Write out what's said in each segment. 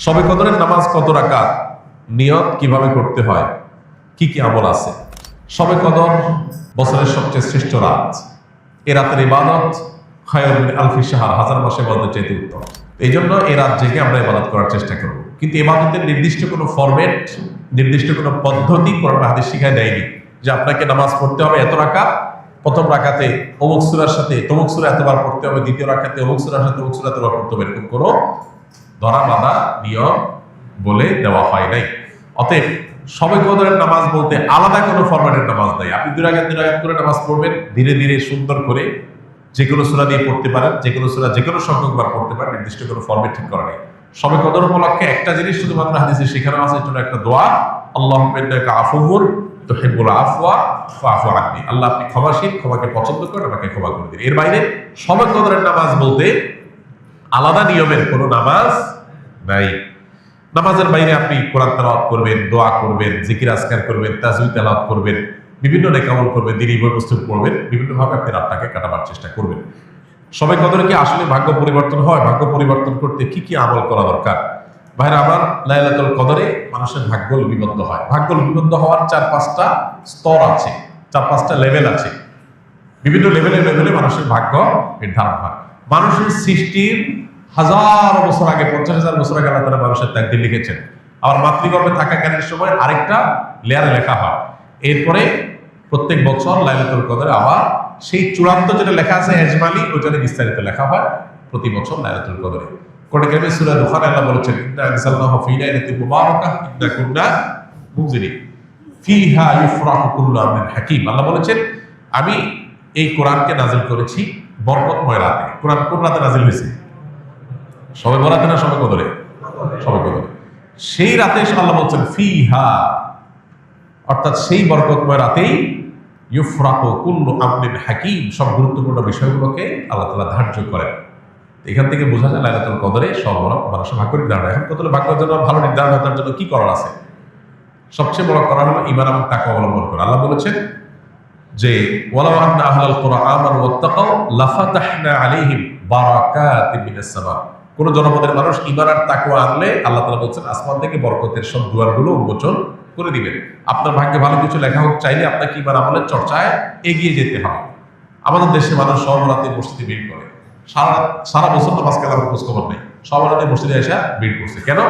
শবে কদরের নামাজ কত রাকাত, নিয়ত কিভাবে করতে হয়, কি কি আমল আছে? শবে কদর বছরের সবচেয়ে শ্রেষ্ঠ রাত। এ রাতের ইবাদত খায়রুম মিন আলফি শাহর, হাজার মাসের ইবাদতের চাইতে উত্তম। এই জন্য এ রাত জেগে আমরা ইবাদত করার চেষ্টা করব। কিন্তু ইবাদতের নির্দিষ্ট কোনো ফরম্যাট, নির্দিষ্ট কোনো পদ্ধতি কোরআন হাদিস শিখায় দেয়নি যে আপনাকে নামাজ পড়তে হবে এত রাকাত, প্রথম রাকাতে অমুক সূরার সাথে তমুক সূরা এতবার পড়তে হবে, দ্বিতীয় রাকাতে অমুক সূরার সাথে অমুক সূরা এতবার পড়তে হবে, এরকম কোনো ধরা বাঁধা নিয়ম বলে দেওয়া হয় নাই। অতএব শবে কদরের নামাজ বলতে আলাদা কোনো ফরম্যাটের নামাজ নাই। আপনি দুই রাকাত করে নামাজ পড়বেন, ধীরে ধীরে সুন্দর করে যে কোনো সূরা দিয়ে পড়তে পারেন, যে কোনো সূরা যে কোনো সংখ্যকবার পড়তে পারেন, নির্দিষ্ট কোনো ফরম্যাট ঠিক করা নেই। শবে কদর উপলক্ষে একটা জিনিস শুধুমাত্র হাদিসে শেখানো আছে, জন্য একটা দোয়া, আল্লাহুম্মা ইন্নাকা আফুউন তুহিব্বুল আফওয়া ফাআফু আন্নি। আল্লাহ আপনি ক্ষমাশীল, ক্ষমাকে পছন্দ করেন, আমাকে ক্ষমা করে দিন। এর বাইরে শবে কদরের নামাজ বলতে আলাদা নিয়মের কোনো নামাজ নাই। নামাজের বাইরে আপনি কোরআন তেলাওয়াত করবেন, দোয়া করবেন, জিকির আজকার করবেন, তাজবিদ তেলাওয়াত করবেন, বিভিন্ন নেকামল করবেন, দিনী বস্তু পড়বেন, বিভিন্নভাবে আপনি রাতটাকে কাটাবার চেষ্টা করবেন। শবে কদরে কি আসলে ভাগ্য পরিবর্তন হয়? ভাগ্য পরিবর্তন করতে কি কি আমল করা দরকার? ভাইরা আমার, লাইলাতুল কদরে মানুষের ভাগ্য লিপিবদ্ধ হয়। ভাগ্য লিপিবদ্ধ হওয়ার 4-5টা স্তর আছে, 4-5টা লেভেল আছে। বিভিন্ন লেভেলে মানুষের ভাগ্য নির্ধারণ হয়। মানুষের সৃষ্টির হাজার বছর আগে, 50,000 বছর আগে আল্লাহ তাআলা মানুষের তাকদীর লিখেছেন। আবার মাতৃগর্ভে থাকাকালীন সময় আরেকটা লেয়ারে লেখা হয়। এরপরে প্রত্যেক বছর লাইলাতুল কদরে আবার সেই চূড়ান্ত যেটা লেখা আছে এজমালি, ওইটারে বিস্তারিত লেখা হয় প্রতি বছর লাইলাতুল কদরে। কোরআন কারীমে সূরা দুখানে আল্লাহ বলেছেন, ইন্না আনজালনাহু ফী লাইলাতিন মুবারাকাহ ইন্না কুন্না মুনজিরিন ফীহা ইউফরাকু কুল্লু আমরিন হাকীম। আল্লাহ বলেছেন, আমি এই কোরআনকে নাযিল করেছি বরকতময় রাতে। কোরআন কোন রাতে নাযিল হয়েছে? শবে বরাতে না শবে কদরে? শবে কদরে। সেই রাতে আল্লাহ বলছেন ফীহা, অর্থাৎ সেই বরকতময় রাতেই ইউফরাকু কুল্লু আমরিন হাকীম, সব গুরুত্বপূর্ণ বিষয়গুলোকে আল্লাহ তাআলা ধার্য করেন। এখান থেকে বোঝা যায় লাইলাতুল কদরে সর্বরকম মানুষের ভাগ্য নির্ধারণ। এখন কত ভাগ্যের জন্য ভালো নির্ধারণ হয়, তার জন্য কি করার আছে? সবচেয়ে বড় করা হলো ঈমান এবং তাকওয়া অবলম্বন করা। আল্লাহ বলেছেন যে ওয়ালাউ আন্না আহলাল কুরআন আমানু ওয়াত্তাকাউ লাফাতাহনা আলাইহিম বারাকাতিন মিনাস সামা। কোন জনপদের মানুষ ঈমান আর তাকওয়া আনলে আল্লাহ তাআলা বলেছেন আসমান থেকে বরকতের সব দুয়ারগুলো উন্মোচন করে দিবেন। আপনার ভাগ্যে ভালো কিছু লেখা হোক চাইলে আপনাকে ঈমান আমলের চর্চায় এগিয়ে যেতে হবে। আমাদের দেশে মানুষ সব রাতে মসজিদে ভিড় করে, সারা বছর নামাজ কালামের খোঁজ খবর নেই, সব রাতে মসজিদে এসে ভিড় করছে। কেন?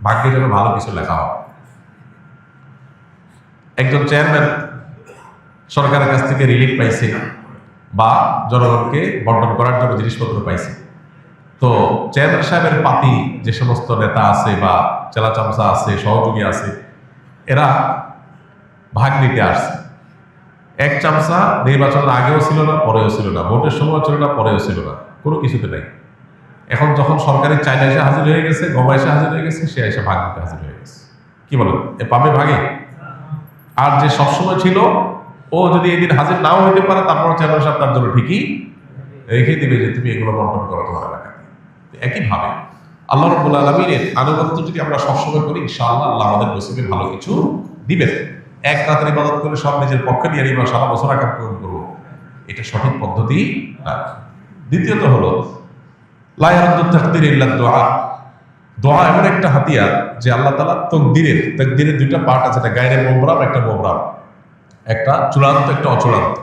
ভাগ্যে যেন ভালো কিছু লেখা হয়। একজন চেয়ারম্যান সরকারের কাছ থেকে রিলিফ পাইছে বা জনগণকে বন্টন করার জন্য জিনিসপত্র পাইছে। তো চেয়ারম্যান সাহেবের পাতি যে সমস্ত নেতা আছে বা চেলা চামচা আছে, সহযোগী আছে, এরা ভাগ নিতে আসছে। এক চামচা নির্বাচনের আগেও ছিল না, পরেও ছিল না, ভোটের সময় ছিল না, পরেও ছিল না, কোনো কিছুতে নাই। এখন যখন সরকারি চাইনা এসে হাজির হয়ে গেছে, গমা এসে হাজির হয়ে গেছে, সে এসে ভাগ নিতে হাজির হয়ে গেছে। কি বলেন, এ পাবে ভাগে? আর যে সবসময় ছিল, ও যদি এদিন হাজির নাও হইতে পারে, তারপর চেয়ারম্যান সাহেব তার জন্য ঠিকই রেখে দিবে যে তুমি এগুলো বন্টন করো তোমার এলাকায়। একইভাবে আল্লাহ রাব্বুল আলামিনের আনুগত্য যদি আমরা সবসময় করি, ইনশাআল্লাহ আল্লাহ আমাদের নসিবে ভালো কিছু দিবেন। এক রাতের ইবাদত করে সব নিজের পক্ষে নিয়ে নিবা, সারা বছর আকাম পূরণ করবো, এটা সঠিক পদ্ধতি না। দ্বিতীয়ত হলো লা ইয়ারুদ্দু তাকদীর ইল্লা দুআ। দোয়া এমন একটা হাতিয়ার যে আল্লাহ তাআলা তাকদীরের দুইটা পার্ট আছে, একটা গায়রে মুবরাম, একটা মুবরাম, একটা চূড়ান্ত, একটা অচূড়ান্ত।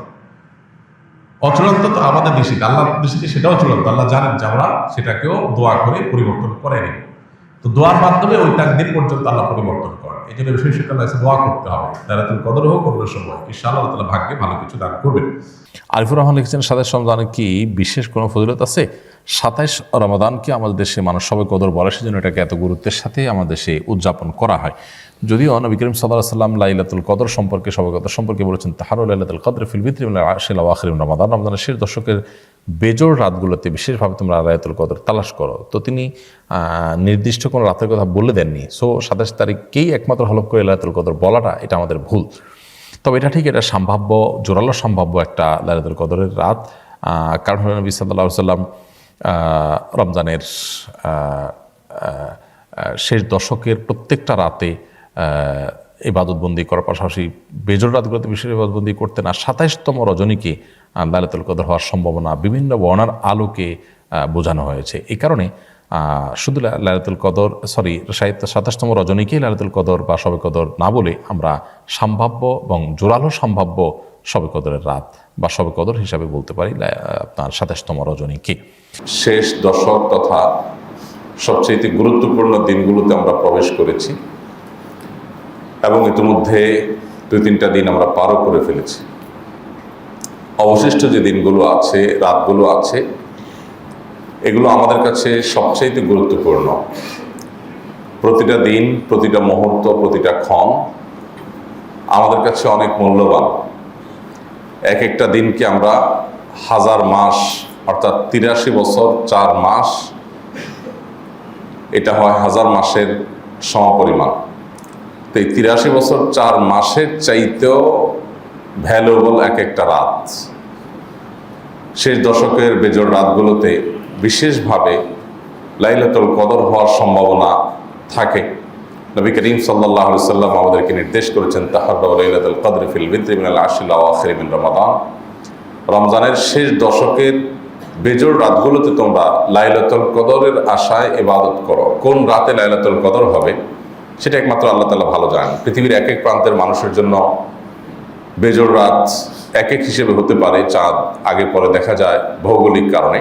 অচূড়ান্ত তো আমাদের দৃষ্টিতে, আল্লাহর দৃষ্টিতে সেটাও চূড়ান্ত। আল্লাহ জানেন যে আমরা সেটাকেও দোয়া করে পরিবর্তন করে নিব। তো দোয়ার মাধ্যমে ওই তাকদীর পর্যন্ত আল্লাহ পরিবর্তন করেন। এই জন্য বিশেষ করে দোয়া করতে হবে, লাইলাতুল কদর হোক অন্য সময়, ইনশাআল্লাহ আল্লাহ তাআলা ভাগ্যে ভালো কিছু দান করবেন। আরিফুর রহমান লিখেছেন, 27 রমজানে কি বিশেষ কোনো ফজিলত আছে? 27 রমাদানকে আমাদের দেশে মানুষ শবে কদর বলে, সেজন্য এটাকে এত গুরুত্বের সাথে আমাদের দেশে উদযাপন করা হয়। যদিও নবী করিম সাল্লাল্লাহু আলাইহি ওয়াসাল্লাম লাইলাতুল কদর সম্পর্কে, শবে কদর সম্পর্কে বলেছেন, তাহারু লাইলাতুল কদর ফিল বিত্রি মিনাল আশরিল আওয়াখির মিন রমাদান। রমজানের শেষ দশকের বেজোড় রাতগুলোতে বিশেষভাবে তোমরা লাইলাতুল কদর তালাশ করো। তো তিনি নির্দিষ্ট কোনো রাতের কথা বলে দেননি। সো 27 তারিখকেই একমাত্র হলফ করে লাইলাতুল কদর বলাটা এটা আমাদের ভুল। তবে এটা ঠিক, এটা সম্ভাব্য, জোরালো সম্ভাব্য একটা লাইলাতুল কদরের রাত। কারণ নবী সাল্লাল্লাহু আলাইহি ওয়াসাল্লাম রমজানের শেষ দশকের প্রত্যেকটা রাতে ইবাদতবন্দি করার পাশাপাশি বেজোড় রাতগুলোতে বিশেষ ইবাদতবন্দি করতেন। আর 27তম রজনীকে লাইলাতুল কদর হওয়ার সম্ভাবনা বিভিন্ন বর্ণার আলোকে বোঝানো হয়েছে। এই কারণে শুধু লাইলাতুল কদর সাহিত্য 27তম রজনীকেই লাইলাতুল কদর বা শবে কদর না বলে আমরা সম্ভাব্য এবং জোরালো সম্ভাব্য শবে কদরের রাত বা শবে কদর হিসাবে বলতে পারি আপনার 27তম রজনীকে। শেষ দশক তথা সবচেয়ে গুরুত্বপূর্ণ দিনগুলোতে আমরা প্রবেশ করেছি এবং ইতিমধ্যে 2-3টা দিন আমরা পারও করে ফেলেছি। অবশিষ্ট যে দিনগুলো আছে, রাতগুলো আছে, এগুলো আমাদের কাছে সবচেয়ে গুরুত্বপূর্ণ। প্রতিটা দিন, প্রতিটা মুহূর্ত, প্রতিটা ক্ষণ আমাদের কাছে অনেক মূল্যবান। এক একটা দিনকে আমরা 1000 মাস অর্থাৎ 83 বছর 4 মাস, এটা হয় 1000 মাসের সমপরিমাণ। তো এই 83 বছর 4 মাসের চাইতেও ভ্যালুয়েবল এক একটা রাত। শেষ দশকের বেজোড় রাতগুলোতে বিশেষভাবে লাইলাতুল কদর হওয়ার সম্ভাবনা থাকে। নবী করিম সাল্লাল্লাহু আলাইহি ওয়াসাল্লাম আমাদেরকে নির্দেশ করেছেন, তাহাররাউ লাইলাতুল কদরি ফিল বিদরি মিনাল আশরিল আওয়াখির মিন রমাদান। রমজানের শেষ দশকের বেজোড় রাতগুলোতে তোমরা লাইলাতুল কদরের আশায় ইবাদত করো। কোন রাতে লাইলাতুল কদর হবে সেটা একমাত্র আল্লাহ তাআলা ভালো জানেন। পৃথিবীর এক এক প্রান্তের মানুষের জন্য বেজোড় রাত এক এক হিসেবে হতে পারে, চাঁদ আগে পরে দেখা যায় ভৌগোলিক কারণে।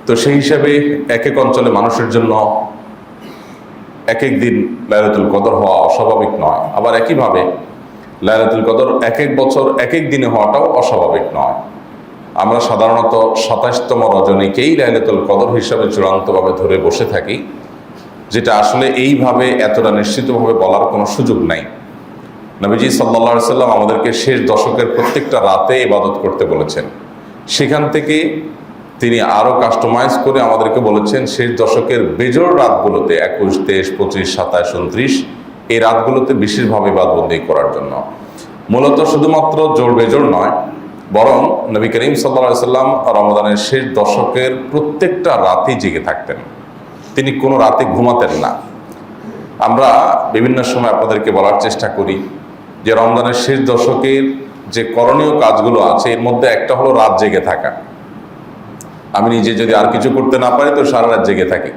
তো সেই হিসাবে এক এক অঞ্চলে মানুষের জন্য এক এক দিন লাইলাতুল কদর হওয়া অস্বাভাবিক নয়। আবার একইভাবে লাইলাতুল কদর এক এক বছর এক এক দিনে হওয়াটাও অস্বাভাবিক নয়। আমরা সাধারণত 27তম রজনীকেই লাইলাতুল কদর হিসাবে চূড়ান্তভাবে ধরে বসে থাকি, যেটা আসলে এইভাবে এতটা নিশ্চিতভাবে বলার কোনো সুযোগ নাই। নবীজি সাল্লাল্লাহু আলাইহি সাল্লাম আমাদেরকে শেষ দশকের প্রত্যেকটা রাতে ইবাদত করতে বলেছেন। সেখান থেকে তিনি আরও কাস্টমাইজ করে আমাদেরকে বলেছেন শেষ দশকের বেজোড় রাতগুলোতে 21, 23, 25, 27, 29 এই রাতগুলোতে বিশেষভাবে ইবাদতবন্দি করার জন্য। মূলত শুধুমাত্র জোড় বেজোড় নয়, বরং নবী করিম সাল্লাল্লাহু আলাইহি সাল্লাম রমজানের শেষ দশকের প্রত্যেকটা রাতেই জেগে থাকতেন। তিনি কোনো রাতে ঘুমাতেন না। আমরা বিভিন্ন সময় আপনাদেরকে বলার চেষ্টা করি যে রমজানের শেষ দশকের যে করণীয় কাজগুলো আছে এর মধ্যে একটা হলো রাত জেগে থাকা। আমি নিজে যদি আর কিছু করতে না পারি তো সারা রাত জেগে থাকি,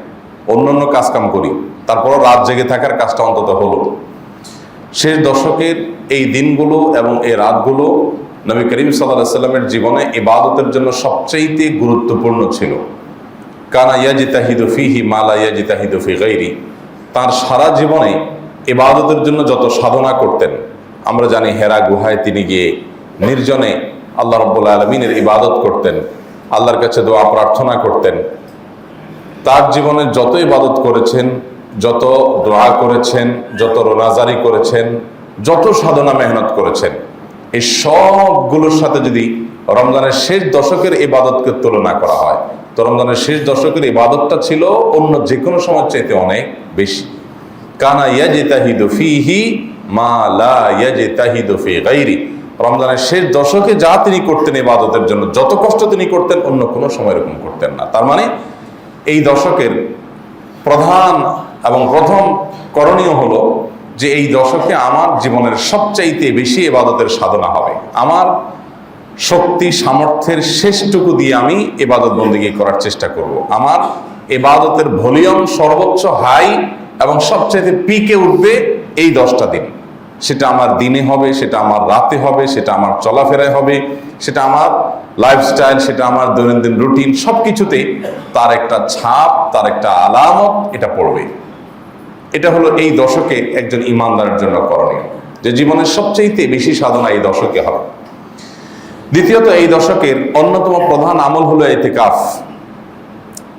অন্য কাজকাম করি, তারপরও রাত জেগে থাকার কাজটা অন্তত হলো। শেষ দশকের এই দিনগুলো এবং এই রাতগুলো নবী করিম সাল্লাল্লাহু আলাইহি সাল্লামের জীবনে ইবাদতের জন্য সবচেয়ে গুরুত্বপূর্ণ ছিল। কানা ইয়াজতাহিদু ফীহি মা লা ইয়াজতাহিদু ফী গায়রি। তার সারা জীবনে ইবাদতের জন্য যত সাধনা করতেন, আমরা জানি হেরা গুহায় তিনি গিয়ে নির্জনে আল্লাহ রাব্বুল আলামিনের ইবাদত করতেন, আল্লাহর কাছে দোয়া প্রার্থনা করতেন। তার জীবনে যত ইবাদত করেছেন, যত দোয়া করেছেন, যত রোনাজারি করেছেন, যত সাধনা মেহনত করেছেন, এই সবগুলোর সাথে যদি রমজানের শেষ দশকের ইবাদতকে তুলনা করা হয় তো রমজানের শেষ দশকের ইবাদতটা ছিল অন্য যে কোনো সময় চাইতে অনেক বেশি। কানা ইয়াজতাহিদু ফীহি মা লা ইয়াজতাহিদু ফী গায়রি। রমজানের শেষ দশকে যা তিনি করতেন ইবাদতের জন্য, যত কষ্ট তিনি করতেন, অন্য কোনো সময় এরকম করতেন না। তার মানে এই দশকের প্রধান এবং প্রথম করণীয় হলো যে এই দশকে আমার জীবনের সবচাইতে বেশি ইবাদতের সাধনা হবে। আমার শক্তি সামর্থ্যের শেষটুকু দিয়ে আমি ইবাদত বন্দেগী করার চেষ্টা করব। আমার ইবাদতের ভলিউম সর্বোচ্চ হাই এবং সবচাইতে পিকে উঠবে এই 10টা দিন। সেটা আমার দিনে হবে, সেটা আমার রাতে হবে, সেটা আমার চলাফেরায় হবে, সেটা আমার লাইফস্টাইল, সেটা আমার দৈনন্দিন রুটিন, সব কিছুতেই তার একটা ছাপ, তার একটা আলামত এটা পড়বে। এটা হলো এই দশকে একজন ইমানদারের জন্য করণীয়, যে জীবনের সবচেয়ে বেশি সাধনা এই দশকে হবে। দ্বিতীয়ত, এই দশকের অন্যতম প্রধান আমল হলো ইতিকাফ।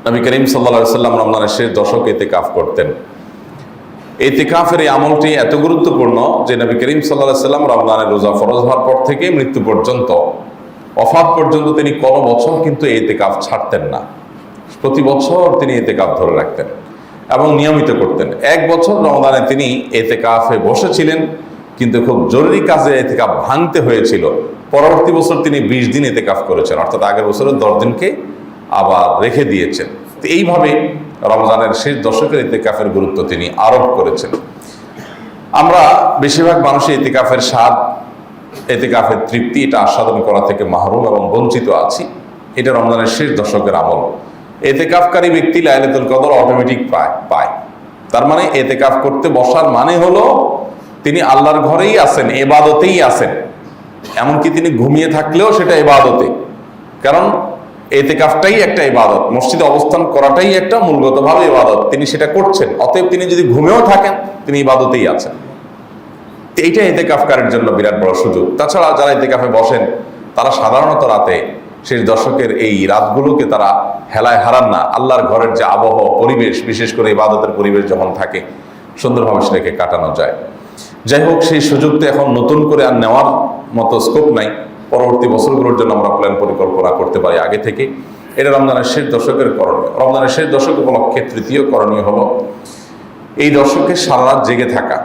নবী করিম সাল্লাল্লাহু আলাইহি সাল্লাম রমজানের শেষ দশকে ইতিকাফ করতেন। ইতিকাফের এই আমলটি এত গুরুত্বপূর্ণ যে নবী করিম সাল্লাল্লাহু আলাইহি সাল্লাম রমজানের রোজা ফরজ হওয়ার পর থেকে মৃত্যু পর্যন্ত, ওফাত পর্যন্ত তিনি কোনো বছর কিন্তু ইতিকাফ ছাড়তেন না। প্রতি বছর তিনি ইতিকাফ ধরে রাখতেন এবং নিয়মিত করতেন। 1 বছর রমজানে তিনি ইতিকাফে বসেছিলেন, কিন্তু খুব জরুরি কাজে ইতিকাফ ভাঙতে হয়েছিল। পরবর্তী বছর তিনি 20 দিন ইতিকাফ করেছেন, অর্থাৎ আগের বছরের 10 দিনকে আবার রেখে দিয়েছেন। তো এইভাবে রমজানের শেষ দশকের ইতিকাফের গুরুত্ব তিনি আরোপ করেছেন। আমরা বেশিরভাগ মানুষই ইতিকাফের স্বাদ, ইতিকাফের তৃপ্তি এটা আস্বাদন করা থেকে মাহরুম এবং বঞ্চিত আছি। এটা রমজানের শেষ দশকের আমল। এতেকাফকারী ব্যক্তি লাইলাতুল কদর অটোমেটিক পায়। তার মানে এতেকাফ করতে বসার মানে হলো তিনি আল্লাহর ঘরেই আছেন, ইবাদতেই আছেন। এমনকি তিনি ঘুমিয়ে থাকলেও সেটা ইবাদতে, কারণ এতেকাফটাই একটা ইবাদত, মসজিদে অবস্থান করাটাই একটা মূলগতভাবে ইবাদত, তিনি সেটা করছেন। অতএব তিনি যদি ঘুমেও থাকেন তিনি ইবাদতেই আছেন। এইটা এতেকাফকারের জন্য বিরাট বড় সুযোগ। তাছাড়া যারা এতেকাফে বসেন তারা সাধারণত রাতে শেষ দশকের এই রাতগুলোকে তারা হেলায় হারান না। আল্লাহর ঘরের যে আবহাওয়া পরিবেশ, বিশেষ করে ইবাদতের পরিবেশ যখন থাকে, সুন্দরভাবে সেটাকে কাটানো যায়। যাই হোক, সেই সুযোগটা এখন নতুন করে আর নেওয়ার মতো স্কোপ নাই। পরবর্তী বছরগুলোর জন্য আমরা প্ল্যান পরিকল্পনা করতে পারি আগে থেকে। এটা রমজানের শেষ দশকের করণীয়। রমজানের শেষ দশক উপলক্ষে তৃতীয় করণীয় হলো এই দশকে সারা রাত জেগে থাকা।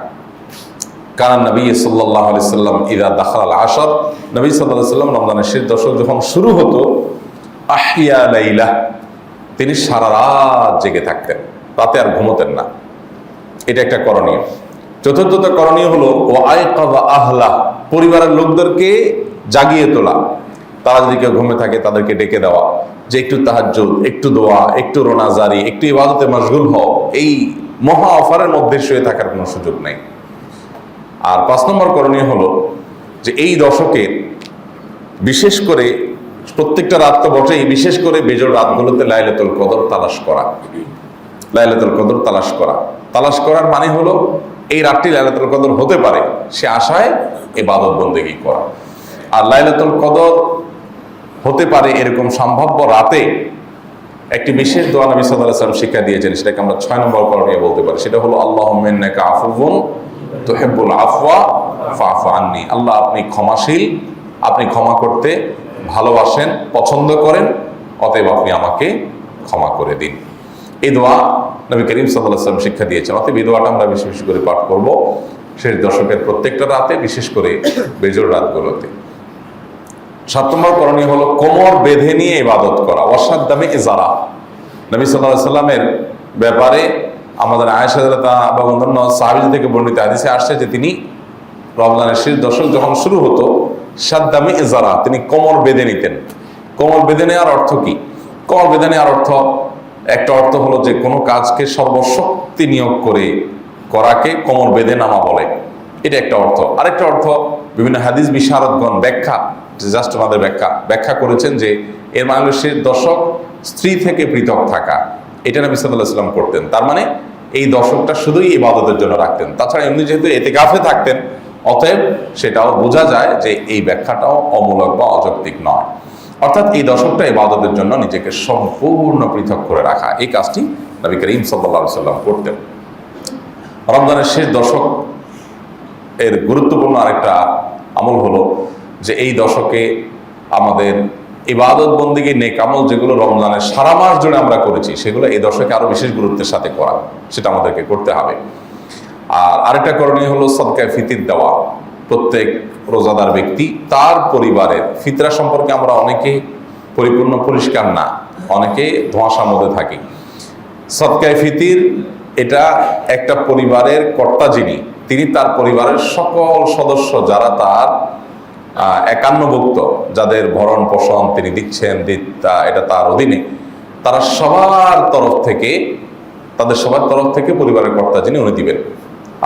কারণ নবী সাল্লাল্লাহু আলাইহি সাল্লাম ইযা দাখালাল আশর, নবী সাল্লাল্লাহু আলাইহি সাল্লাম রমজানের শেষ দশক যখন শুরু হতো, আহিয়া লাইলা, তিনি সারা রাত জেগে থাকতেন, রাতে আর ঘুমোতেন না। এটা একটা করণীয়। চতুর্থত করণীয় হলো ওয়া আয়কাযা আহলা, পরিবারের লোকদেরকে জাগিয়ে তোলা। তারা যদি কেউ ঘুমে থাকে তাদেরকে ডেকে দেওয়া, যে একটু তাহাজ্জুদ, একটু দোয়া, একটু রোনাজারি, একটু ইবাদতে মশগুল হও। এই মহা অফারের মধ্যে শুয়ে থাকার কোনো সুযোগ নেই। আর 5 নম্বর করণীয় হলো যে এই দশকে বিশেষ করে প্রত্যেকটা রাত তো বটেই, বিশেষ করে বেজোড় রাতগুলোতে লাইলাতুল কদর তালাশ করা। লাইলাতুল কদর তালাশ করার মানে হলো এই রাতটি লাইলাতুল কদর হতে পারে সে আশায় ইবাদত বন্দেগী করা। আর লাইলাতুল কদর হতে পারে এরকম সম্ভাব্য রাতে একটি বিশেষ দোয়া নবী সাল্লাল্লাহু আলাইহি ওয়াসাল্লাম শিক্ষা দিয়েছেন, সেটাকে আমরা 6 নম্বর করণীয় বলতে পারি। সেটা হলো আল্লাহুম্মা ইন্নাকা আফুউন তুহিব্বুল আফওয়া ফাআফু আন্নী। আল্লাহ, আপনি ক্ষমাশীল, আপনি ক্ষমা করতে ভালোবাসেন, পছন্দ করেন, অতএব আপনি আমাকে ক্ষমা করে দিন। এই দোয়া নবী করিম সাল্লাল্লাহু আলাইহি ওয়াসাল্লাম শিক্ষা দিয়েছেন। অতএব এই দোয়াটা আমরা বেশি বেশি করে পাঠ করব শেষ দশকের প্রত্যেকটা রাতে, বিশেষ করে বেজোড় রাতগুলোতে। 7 নম্বর করণীয় হলো কোমর বেঁধে নিয়ে ইবাদত করা। ওয়াসাদ্দামে ইজারা, নবী সাল্লাল্লাহু আলাইহি ওয়াসাল্লামের ব্যাপারে আমাদের আয়েশা রাদিয়াল্লাহু আনহা অন্যান্য সাহাবী থেকে বর্ণিত হাদিসে আসছে যে তিনি রমজানের শেষ দশক যখন শুরু হতো, সাদ্দামে ইজারা, তিনি কোমর বেঁধে নিতেন। কোমর বেঁধে নেওয়ার অর্থ কি? কোমর বেঁধে নেওয়ার অর্থ, একটা অর্থ হলো যে কোনো কাজকে সর্বশক্তি নিয়োগ করে করাকে কোমর বেঁধে নামা বলে, এটা একটা অর্থ। আরেকটা অর্থ বিভিন্ন হাদিস বিশারদগণ জাস্ট আমাদের ব্যাখ্যা করেছেন যে এর মানে শেষ দশক স্ত্রী থেকে পৃথক থাকা, এটা নবী সাল্লাল্লাহু আলাইহি ওয়াসাল্লাম করতেন। তার মানে এই দশকটা শুধুই ইবাদতের জন্য রাখতেন। তাছাড়া এমনি যেহেতু ইতিকাফে থাকতেন, অতএব সেটাও বোঝা যায় যে এই ব্যাখ্যাটাও অমূলক বা অযৌক্তিক নয়। অর্থাৎ এই দশকটা ইবাদতের জন্য নিজেকে সম্পূর্ণ পৃথক করে রাখা, এই কাজটি নবী করিম সাল্লাল্লাহু আলাইহি ওয়াসাল্লাম করতেন। রমজানের শেষ দশক এর গুরুত্বপূর্ণ আরেকটা আমল হলো যে এই দশকে আমাদের ইবাদত বন্দেগী নেক আমল যেগুলো রমজানের সারা মাস জুড়ে আমরা করেছি, সেগুলো এই দশকে আরো বিশেষ গুরুত্বের সাথে করা, সেটা আমাদেরকে করতে হবে। আর আরেকটা করণীয় হলো সদকায়ে ফিতর দেওয়া। প্রত্যেক রোজাদার ব্যক্তি তার পরিবারের ফিতরা সম্পর্কে আমরা অনেকে পরিপূর্ণ পরিষ্কার না, অনেকে ধোঁয়াশার মধ্যে থাকি। সদকায়ে ফিতর এটা একটা পরিবারের কর্তা যিনি, তিনি তার পরিবারের সকল সদস্য যারা তার একান্নভুক্ত, যাদের ভরণ পোষণ তিনি দিচ্ছেন, এটা তার অধীনে, তারা সবার তরফ থেকে পরিবারের কর্তা যিনি উনি দিবেন।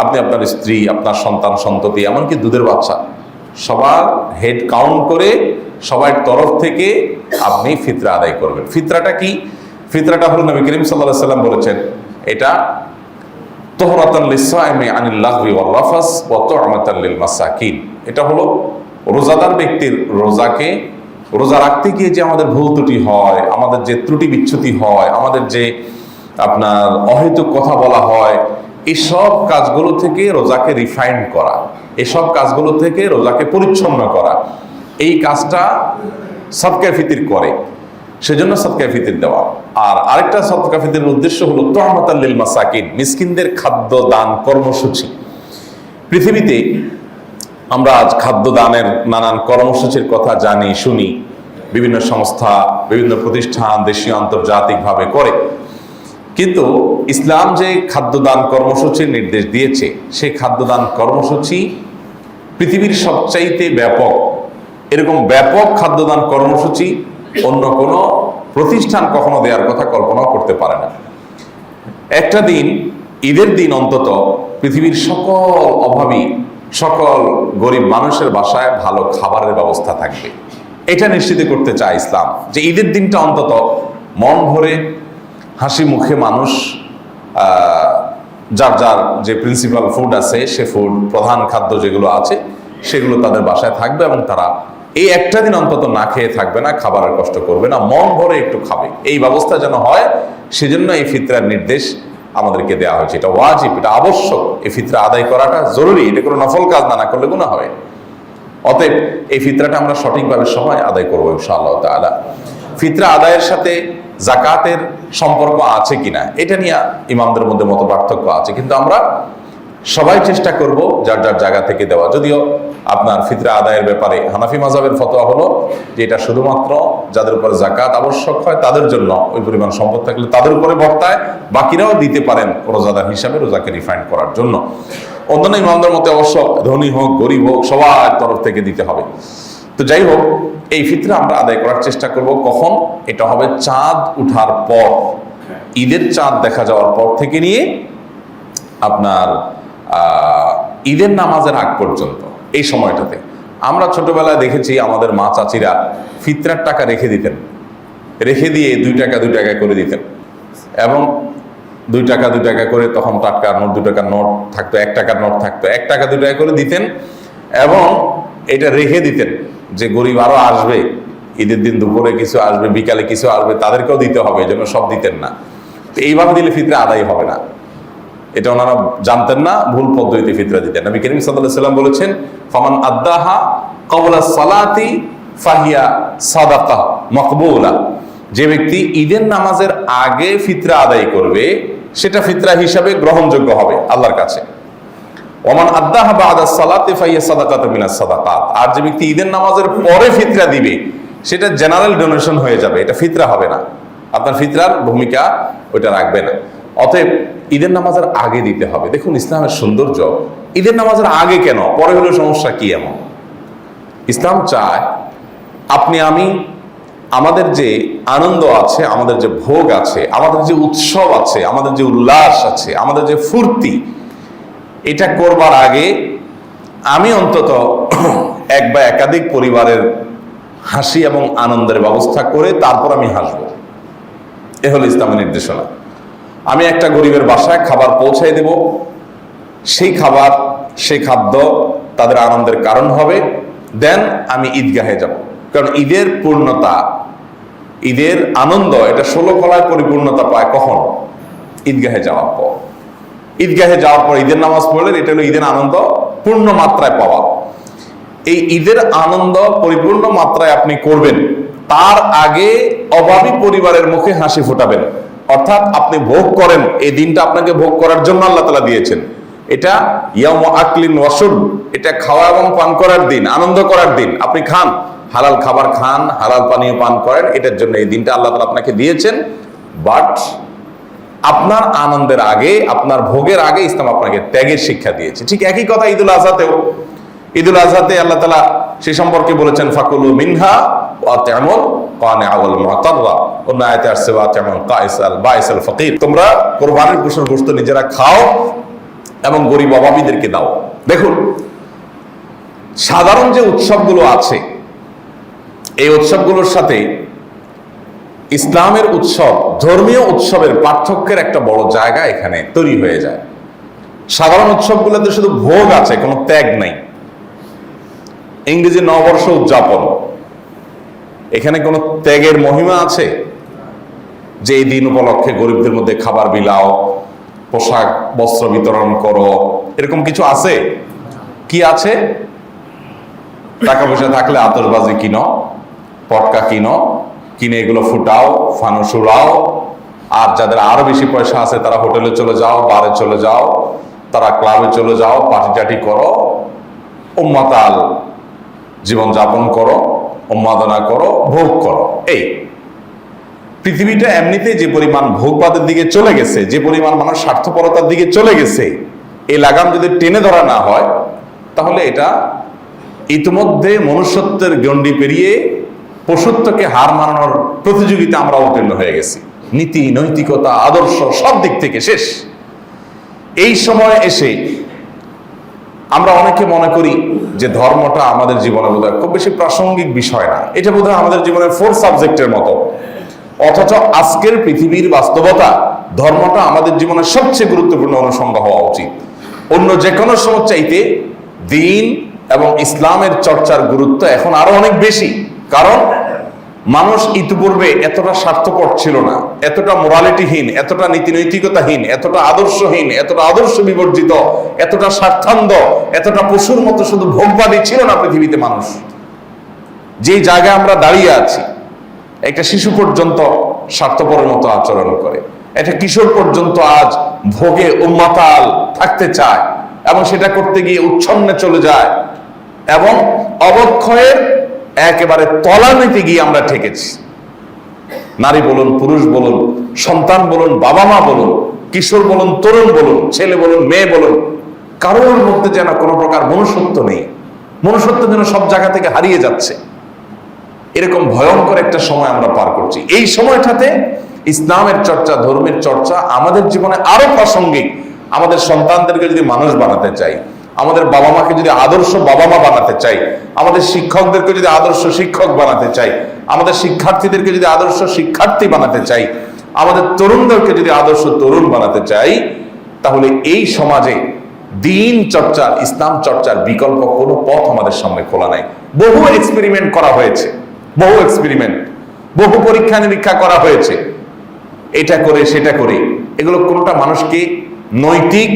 আপনি আপনার স্ত্রী, আপনার সন্তান সন্ততি, এমনকি দুধের বাচ্চা, সবার হেড কাউন্ট করে সবার তরফ থেকে আপনি ফিতরা আদায় করবেন। ফিতরাটা কি? ফিতরাটা হলো নবী করিম সাল্লাল্লাহু আলাইহি ওয়াসাল্লাম বলেছেন, এটা তুহরাতান লিস-সাইমি আনিল লাগবি ওয়ার রাফাস ওয়া তু'মাতান লিল মাসাকিন। এটা হলো রোজাদার ব্যক্তির রোজা রাখতে গিয়ে যে আমাদের ভুল ত্রুটি হয়, আমাদের যে ত্রুটি বিচ্যুতি হয়, আমাদের যে আপনার অহেতুক কথা বলা হয়, এসব কাজগুলো থেকে রোজাকে রিফাইন করা, এসব কাজগুলো থেকে রোজাকে পরিচ্ছন্ন করা, এই কাজটা সদকায়ে ফিতর করে, সেজন্য সদকায়ে ফিতর দেওয়া। আর আরেকটা সদকায়ে ফিতরের উদ্দেশ্য হলো তু'মাতান লিল মাসাকিন, মিসকিনদের খাদ্য দান কর্মসূচি। পৃথিবীতে আমরা আজ খাদ্য দানের নানান কর্মসূচির কথা জানি, শুনি, বিভিন্ন সংস্থা, বিভিন্ন প্রতিষ্ঠান দেশীয় আন্তর্জাতিকভাবে করে। কিন্তু ইসলাম যে খাদ্যদান কর্মসূচির নির্দেশ দিয়েছে, সেই খাদ্যদান কর্মসূচি পৃথিবীর সবচাইতে ব্যাপক। এরকম ব্যাপক খাদ্যদান কর্মসূচি অন্য কোনো প্রতিষ্ঠান কখনো দেওয়ার কথা কল্পনাও করতে পারে না। একটা দিন, ঈদের দিন অন্তত পৃথিবীর সকল অভাবী, সকল গরিব মানুষের বাসায় ভালো খাবারের ব্যবস্থা থাকবে, এটা নিশ্চিত করতে চায় ইসলাম। যে ঈদের দিনটা অন্তত মন ভরে হাসি মুখে মানুষ যার যার যে প্রিন্সিপাল ফুড আছে, সে ফুড, প্রধান খাদ্য যেগুলো আছে সেগুলো তাদের বাসায় থাকবে, এবং তারা এই একটা দিন অন্তত না খেয়ে থাকবে না, খাবারের কষ্ট করবে না, মন ভরে একটু খাবে। এই ব্যবস্থা যেন হয়, সেজন্য এই ফিতরার নির্দেশ আমাদেরকে দেওয়া হয়েছে। এটা ওয়াজিব, এটা আবশ্যক। এই ফিতরা আদায় করাটা জরুরি, এটা কোনো নফল কাজ না, না করলে গুনাহ হবে। অতএব এই ফিতরাটা আমরা সঠিকভাবে সবাই আদায় করবো ইনশাআল্লাহ তাআলা। ফিতরা আদায়ের সাথে যাকাতের সম্পর্ক আছে কিনা এটা নিয়ে ইমামদের মধ্যে মত পার্থক্য আছে, কিন্তু আমরা সবাই চেষ্টা করব যার যার জায়গা থেকে দেওয়া। যদিও আপনার ফিতরা আদায়ের ব্যাপারে হানাফি মাযহাবের ফতোয়া হলো যে এটা শুধুমাত্র যাদের উপরে যাকাত আবশ্যক হয় তাদের জন্য, ওই পরিমাণ সম্পদ থাকলে তাদের উপরে বর্তায়, বাকিরাও দিতে পারেন রোজাদার হিসাবে রোজাকে রিফাইন্ড করার জন্য। অন্যান্য ইমামদের মতে অবশ্য ধনী হোক গরিব হোক সবার তরফ থেকে দিতে হবে। তো যাই হোক, এই ফিতরা আমরা আদায় করার চেষ্টা করব কখন? এটা হবে চাঁদ উঠার পর, ঈদের চাঁদ দেখা যাওয়ার পর থেকে নিয়ে আপনার ঈদের নামাজের আগ পর্যন্ত, এই সময়টাতে। আমরা ছোটবেলায় দেখেছি আমাদের মা চাচিরা ফিতরার টাকা রেখে দিতেন, রেখে দিয়ে 2 টাকা 2 টাকা করে দিতেন, এবং 2 টাকা 2 টাকা করে, তখন টাটকা নোট, 2 টাকার নোট থাকতো, 1 টাকার নোট থাকতো, 1 টাকা 2 টাকা করে দিতেন, এবং এটা রেখে দিতেন যে গরিব আরো আসবে, ঈদের দিন দুপুরে কিছু আসবে, বিকালে কিছু আসবে, তাদেরকেও দিতে হবে, এই জন্য সব দিতেন না। তো এইভাবে দিলে ফিতরা আদায় হবে না, এটা ওনারা জানতেন না, ভুল পদ্ধতিতে ফিতরা দিতেন। নবী করিম সাল্লাল্লাহু আলাইহি ওয়াসাল্লাম বলেছেন, ফামান আদ্দাহা ক্বাবলা সালাতি ফাহিয়া সাদাকা মাকবুলা। যে ব্যক্তি ঈদের নামাজের আগে ফিতরা আদায় করবে সেটা ফিতরা হিসাবে গ্রহণযোগ্য হবে আল্লাহর কাছে। ওমান আদ্দাহা বাদা সালাতি ফাহিয়া সাদাকাতু মিনাস সাদাকাত। আর যে ব্যক্তি ঈদের নামাজের পরে ফিতরা দিবে সেটা জেনারেল ডোনেশন হয়ে যাবে, এটা ফিতরা হবে না, আপনার ফিতরার ভূমিকা ওইটা রাখবে না। অতএব ঈদের নামাজের আগে দিতে হবে। দেখুন ইসলামের সৌন্দর্য, ঈদের নামাজের আগে কেন, পরে হলে সমস্যা কি? এমন ইসলাম চায় আপনি আমি, আমাদের যে আনন্দ আছে, আমাদের যে ভোগ আছে, আমাদের যে উৎসব আছে, আমাদের যে উল্লাস আছে, আমাদের যে ফুর্তি, এটা করবার আগে আমি অন্তত এক বা একাধিক পরিবারের হাসি এবং আনন্দের ব্যবস্থা করে তারপর আমি হাসবো। এ হলো ইসলামের নির্দেশনা। আমি একটা গরিবের বাসায় খাবার পৌঁছাই দেব, সেই খাবার, সেই খাদ্য তাদের আনন্দের কারণ হবে, দেন আমি ঈদগাহে যাব। কারণ ঈদের পূর্ণতা, ঈদের আনন্দ, এটা 16 কলায় পরিপূর্ণতা পায় কখন? ঈদগাহে যাওয়ার পর। ঈদগাহে যাওয়ার পর ঈদের নামাজ পড়লেন, এটা হলো ঈদের আনন্দ পূর্ণ মাত্রায় পাওয়া। এই ঈদের আনন্দ পরিপূর্ণ মাত্রায় আপনি করবেন, তার আগে অভাবী পরিবারের মুখে হাসি ফোটাবেন। অর্থাৎ আপনি ভোগ করেন, এই দিনটা আপনাকে ভোগ করার জন্য আল্লাহ তাআলা দিয়েছেন। এটা ইয়াউমু আকলিন ওয়া শুরব, এটা খাওয়া এবং পান করার দিন, আনন্দ করার দিন। আপনি খান, হালাল খাবার খান, হালাল পানীয় পান করেন, এটার জন্য এই দিনটা আল্লাহ তাআলা আপনাকে দিয়েছেন। বাট আপনার আনন্দের আগে, আপনার ভোগের আগে ইসলাম আপনাকে ত্যাগের শিক্ষা দিয়েছে। ঠিক একই কথা ঈদুল আজহাতেও। ঈদুল আজহাতে আল্লাহ তাআলা সে সম্পর্কে বলেছেন, ফাকুলু মিনহা ওয়া তা'মুল কানিআ ওয়াল মুতাররা। অন্য আয়াতে আসছে ওয়া তা'মুল কাইসাল বাইসাল ফাকির। তোমরা কুরবানির পশুর গোশত নিজেরা খাও এবং গরিব অভাবীদেরকে দাও। দেখুন, সাধারণ যে উৎসবগুলো আছে, এই উৎসবগুলোর সাথে ইসলামের উৎসব, ধর্মীয় উৎসবের পার্থক্যের একটা বড় জায়গা এখানে তৈরি হয়ে যায়। সাধারণ উৎসবগুলোতে শুধু ভোগ আছে, কোনো ত্যাগ নাই। ইংরেজি নববর্ষ উদযাপন, এখানে কোনো ত্যাগের মহিমা আছে? যে এই দিন উপলক্ষে গরিবদের মধ্যে খাবার বিলাও, পোশাক বস্ত্র বিতরণ করো, এরকম কিছু আছে? কি আছে? টাকা পয়সা থাকলে আতশবাজি কিনো, পটকা কিনো, কিনে এগুলো ফুটাও, ফানুস উড়াও। আর যাদের আরো বেশি পয়সা আছে তারা হোটেলে চলে যাও, বারে চলে যাও, তারা ক্লাবে চলে যাও, পার্টি টাটি করো, উম্মাতাল জীবন যাপন করো, উন্মাদনা করো, ভোগ করো। এই পৃথিবীটা এমনিতে যে পরিমাণ ভোগবাদের দিকে চলে গেছে, যে পরিমাণ মানুষ স্বার্থপরতার দিকে চলে গেছে, এই লাগাম যদি টেনে ধরা না হয় তাহলে এটা ইতিমধ্যে মনুষ্যত্বের গণ্ডি পেরিয়ে পশুত্বকে হার মানানোর প্রতিযোগিতা আমরা অবতীর্ণ হয়ে গেছি। নীতি, নৈতিকতা, আদর্শ সব দিক থেকে শেষ। এই সময় এসে আমরা অনেকে মনে করি যে ধর্মটা আমাদের জীবনে বোধহয় খুব বেশি প্রাসঙ্গিক বিষয় না, এটা বোধহয় আমাদের জীবনের 4 সাবজেক্টের মতো। অথচ আজকের পৃথিবীর বাস্তবতা, ধর্মটা আমাদের জীবনের সবচেয়ে গুরুত্বপূর্ণ অনুষঙ্গ হওয়া উচিত। অন্য যে কোনো সময় চাইতে দ্বীন এবং ইসলামের চর্চার গুরুত্ব এখন আরো অনেক বেশি। কারণ মানুষ ইতিপূর্বে এতটা স্বার্থপর ছিল না, এতটা মোরালিটিহীন, এতটা নীতি নৈতিকতাহীন, এতটা আদর্শহীন, এতটা আদর্শ বিবর্জিত, এতটা স্বার্থান্ধ, এতটা পশুর মতো শুধু ভোগবাদী ছিল না পৃথিবীতে মানুষ। যে জায়গায় আমরা দাঁড়িয়ে আছি, একটা শিশু পর্যন্ত স্বার্থপরের মতো আচরণ করে, একটা কিশোর পর্যন্ত আজ ভোগে উন্মাতাল থাকতে চায় এবং সেটা করতে গিয়ে উচ্ছন্নে চলে যায় এবং অবক্ষয়ের একেবারে তলানিতে গিয়ে আমরা ঠেকেছি। নারী বলুন, পুরুষ বলুন, সন্তান বলুন, বাবা মা বলুন, কিশোর বলুন, তরুণ বলুন, ছেলে বলুন, মেয়ে বলুন, কারোর মধ্যে যেন কোনো প্রকার মনুষ্যত্ব নেই। মনুষ্যত্ব যেন সব জায়গা থেকে হারিয়ে যাচ্ছে। এরকম ভয়ঙ্কর একটা সময় আমরা পার করছি। এই সময়টাতে ইসলামের চর্চা, ধর্মের চর্চা আমাদের জীবনে আরো প্রাসঙ্গিক। আমাদের সন্তানদেরকে যদি মানুষ বানাতে চাই, আমাদের বাবা মাকে যদি আদর্শ বাবা মা বানাতে চাই, আমাদের শিক্ষকদেরকে যদি আদর্শ শিক্ষক বানাতে চাই, আমাদের শিক্ষার্থীদেরকে যদি আদর্শ শিক্ষার্থী বানাতে চাই, আমাদের তরুণদেরকে যদি আদর্শ তরুণ বানাতে চাই, তাহলে এই সমাজে দ্বীন চর্চা, ইসলাম চর্চার বিকল্প কোনো পথ আমাদের সামনে খোলা নাই। বহু এক্সপেরিমেন্ট করা হয়েছে, বহু এক্সপেরিমেন্ট, বহু পরীক্ষা নিরীক্ষা করা হয়েছে, এটা করে সেটা করে। এগুলো কোনোটা মানুষকে নৈতিক,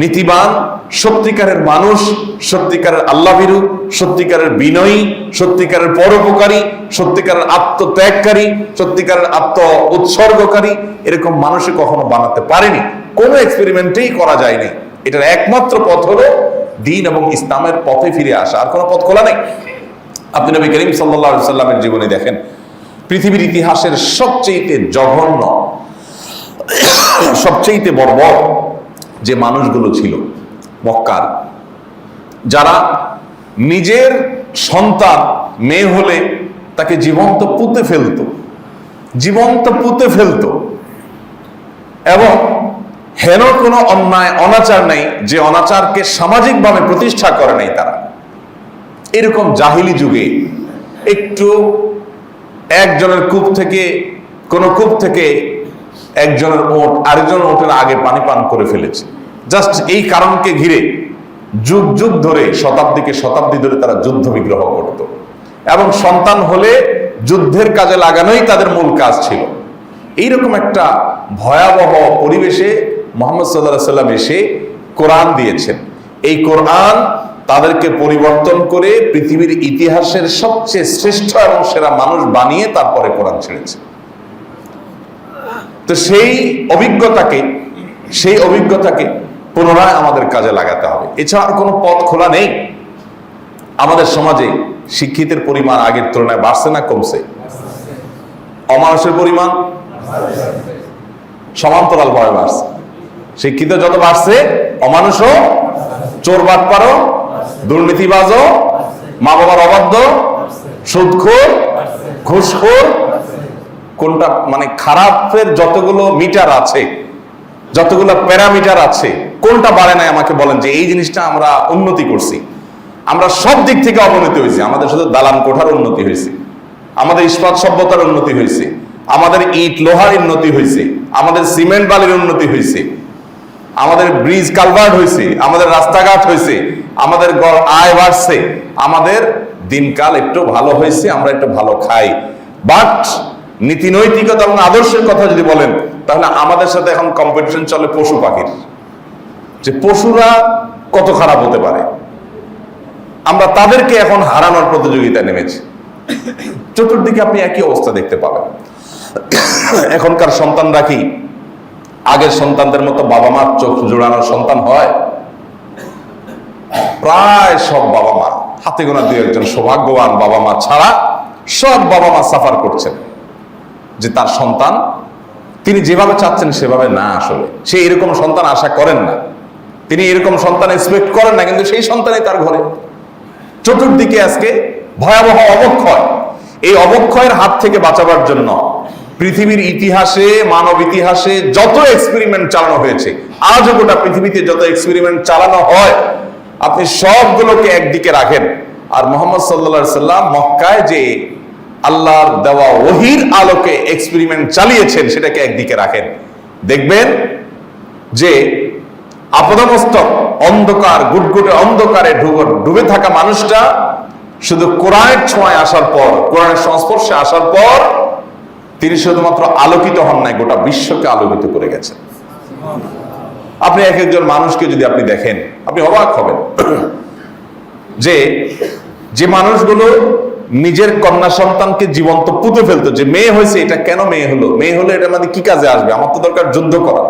নীতিবান, সত্যিকারের মানুষ, সত্যিকারের আল্লাহভীরু, সত্যিকারের বিনয়ী, সত্যিকারের পরোপকারী, সত্যিকারের আত্মত্যাগকারী, সত্যিকারের আত্ম উৎসর্গকারী এরকম মানুষে কখনো বানাতে পারেনি। কোনো এক্সপেরিমেন্টেই করা যায়নি। এটার একমাত্র পথ হলো দ্বীন এবং ইসলামের পথে ফিরে আসা, আর কোনো পথ খোলা নেই। আপনি নবী করিম সাল্লাল্লাহু আলাইহি সাল্লামের জীবনে দেখেন, পৃথিবীর ইতিহাসের সবচেয়ে জঘন্য, সবচেয়ে বর্বর যে মানুষগুলো ছিল মক্কার, যারা নিজের সন্তান মেয়ে হলে তাকে জীবন্ত পুঁতে ফেলতো, জীবন্ত পুঁতে ফেলতো, এবং হেন কোনো অন্যায় অনাচার নেই যে অনাচারকে সামাজিকভাবে প্রতিষ্ঠা করে নাই তারা। এরকম জাহিলি যুগে একটু একজনের কূপ থেকে, কোন কূপ থেকে একজনের ওট আরেকজনের ওটের আগে পানি পান করে ফেলেছে। জাস্ট এই কারণকে ঘিরে যুগ যুগ ধরে, শতাব্দীকে শতাব্দী ধরে তারা যুদ্ধ বিগ্রহ করত, এবং সন্তান হলে যুদ্ধের কাজে লাগানোই তাদের মূল কাজ ছিল। এইরকম একটা ভয়াবহ পরিবেশে মুহাম্মদ সাল্লাল্লাহু আলাইহি ওয়াসাল্লাম এসে কোরআন দিয়েছেন। এই কোরআন তাদেরকে পরিবর্তন করে পৃথিবীর ইতিহাসের সবচেয়ে শ্রেষ্ঠ এবং সেরা মানুষ বানিয়ে তারপরে কোরআন ছেড়েছে। তো সেই অভিজ্ঞতাকে পুনরায় আমাদের কাজে লাগাতে হবে। এছাড়া আর কোনো পথ খোলা নেই। আমাদের সমাজে শিক্ষিতের পরিমাণ আগের তুলনায় বাড়ছে না কমছে? অমানুষের পরিমাণ সমান্তরাল ভাবে বাড়ছে। শিক্ষিত যত বাড়ছে, অমানুষও, চোর বাটপারও, দুর্নীতিবাজও, মা বাবার অবাধ্য, সুদখোর, ঘুষখোর, কোনটা মানে খারাপের যতগুলো মিটার আছে, যতগুলো প্যারামিটার আছে, কোনটা বাড়ে নাই আমাকে বলেন যে এই জিনিসটা আমরা উন্নতি করছি। আমরা সব দিক থেকে অবনতি হয়েছে। আমাদের শুধু দালান কোঠার উন্নতি হয়েছে, আমাদের ইস্পাত সভ্যতার উন্নতি হয়েছে, আমাদের ইট লোহার উন্নতি হয়েছে, আমাদের সিমেন্ট বালির উন্নতি হয়েছে, আমাদের ব্রিজ কালভার্ট হয়েছে, আমাদের রাস্তাঘাট হয়েছে, আমাদের আয় বাড়ছে, আমাদের দিনকাল একটু ভালো হয়েছে, আমরা একটু ভালো খাই। বাট নীতি নৈতিকতা এবং আদর্শের কথা যদি বলেন, তাহলে আমাদের সাথে এখন কম্পিটিশন চলে পশু পাখির, যে পশুরা কত খারাপ হতে পারে। আমরা তাদেরকে এখন হারানোর প্রতিযোগিতায় নেমেছি। চতুর্দিকে আপনি একই অবস্থা দেখতে পাবেন। এখনকার সন্তানরা কি আগের সন্তানদের মতো বাবা মার চোখ জোড়ানোর সন্তান হয়? প্রায় সব বাবা মা, হাতে গোনা দুই একজন সৌভাগ্যবান বাবা মা ছাড়া সব বাবা মা সাফার করছেন যে তার সন্তান তিনি যেভাবে চাচ্ছেন সেভাবে না, আসলে সে এরকম সন্তান আশা করেন না, তিনি এরকম সন্তান এক্সপেক্ট করেন না, কিন্তু সেই সন্তানই তার ঘরে। চতুর্দিকে আজকে ভয়াবহ অবক্ষয়। এই অবক্ষয়ের হাত থেকে বাঁচাবার জন্য পৃথিবীর ইতিহাসে, মানব ইতিহাসে যত এক্সপেরিমেন্ট চালানো হয়েছে, আজও গোটা পৃথিবীতে যত এক্সপেরিমেন্ট চালানো হয়, আপনি সবগুলোকে একদিকে রাখেন, আর মুহাম্মদ সাল্লাল্লাহু আলাইহি সাল্লাম মক্কায় যে আল্লাহর দেওয়া ওহীর আলোকে এক্সপেরিমেন্ট চালিয়েছেন সেটাকে একদিকে রাখেন, দেখবেন যে আপদমস্তক অন্ধকার, গুটগুটে অন্ধকারে ডুবে থাকা মানুষটা শুধু কোরআনের ছোঁয়ায় আসার পর, কোরআনের সংস্পর্শে আসার পর তিনি শুধুমাত্র আলোকিত হন নাই, গোটা বিশ্বকে আলোকিত করে গেছেন। আপনি এক একজন মানুষকে যদি আপনি দেখেন, আপনি অবাক হবেন যে যে মানুষগুলো নিজের কন্যা সন্তানকে জীবন্ত পুঁতে ফেলতো, যে মেয়ে হয়েছে, এটা কেন মেয়ে হলো, মেয়ে হলো এটা মানে কি কাজে আসবে, আমার তো দরকার যুদ্ধ করা,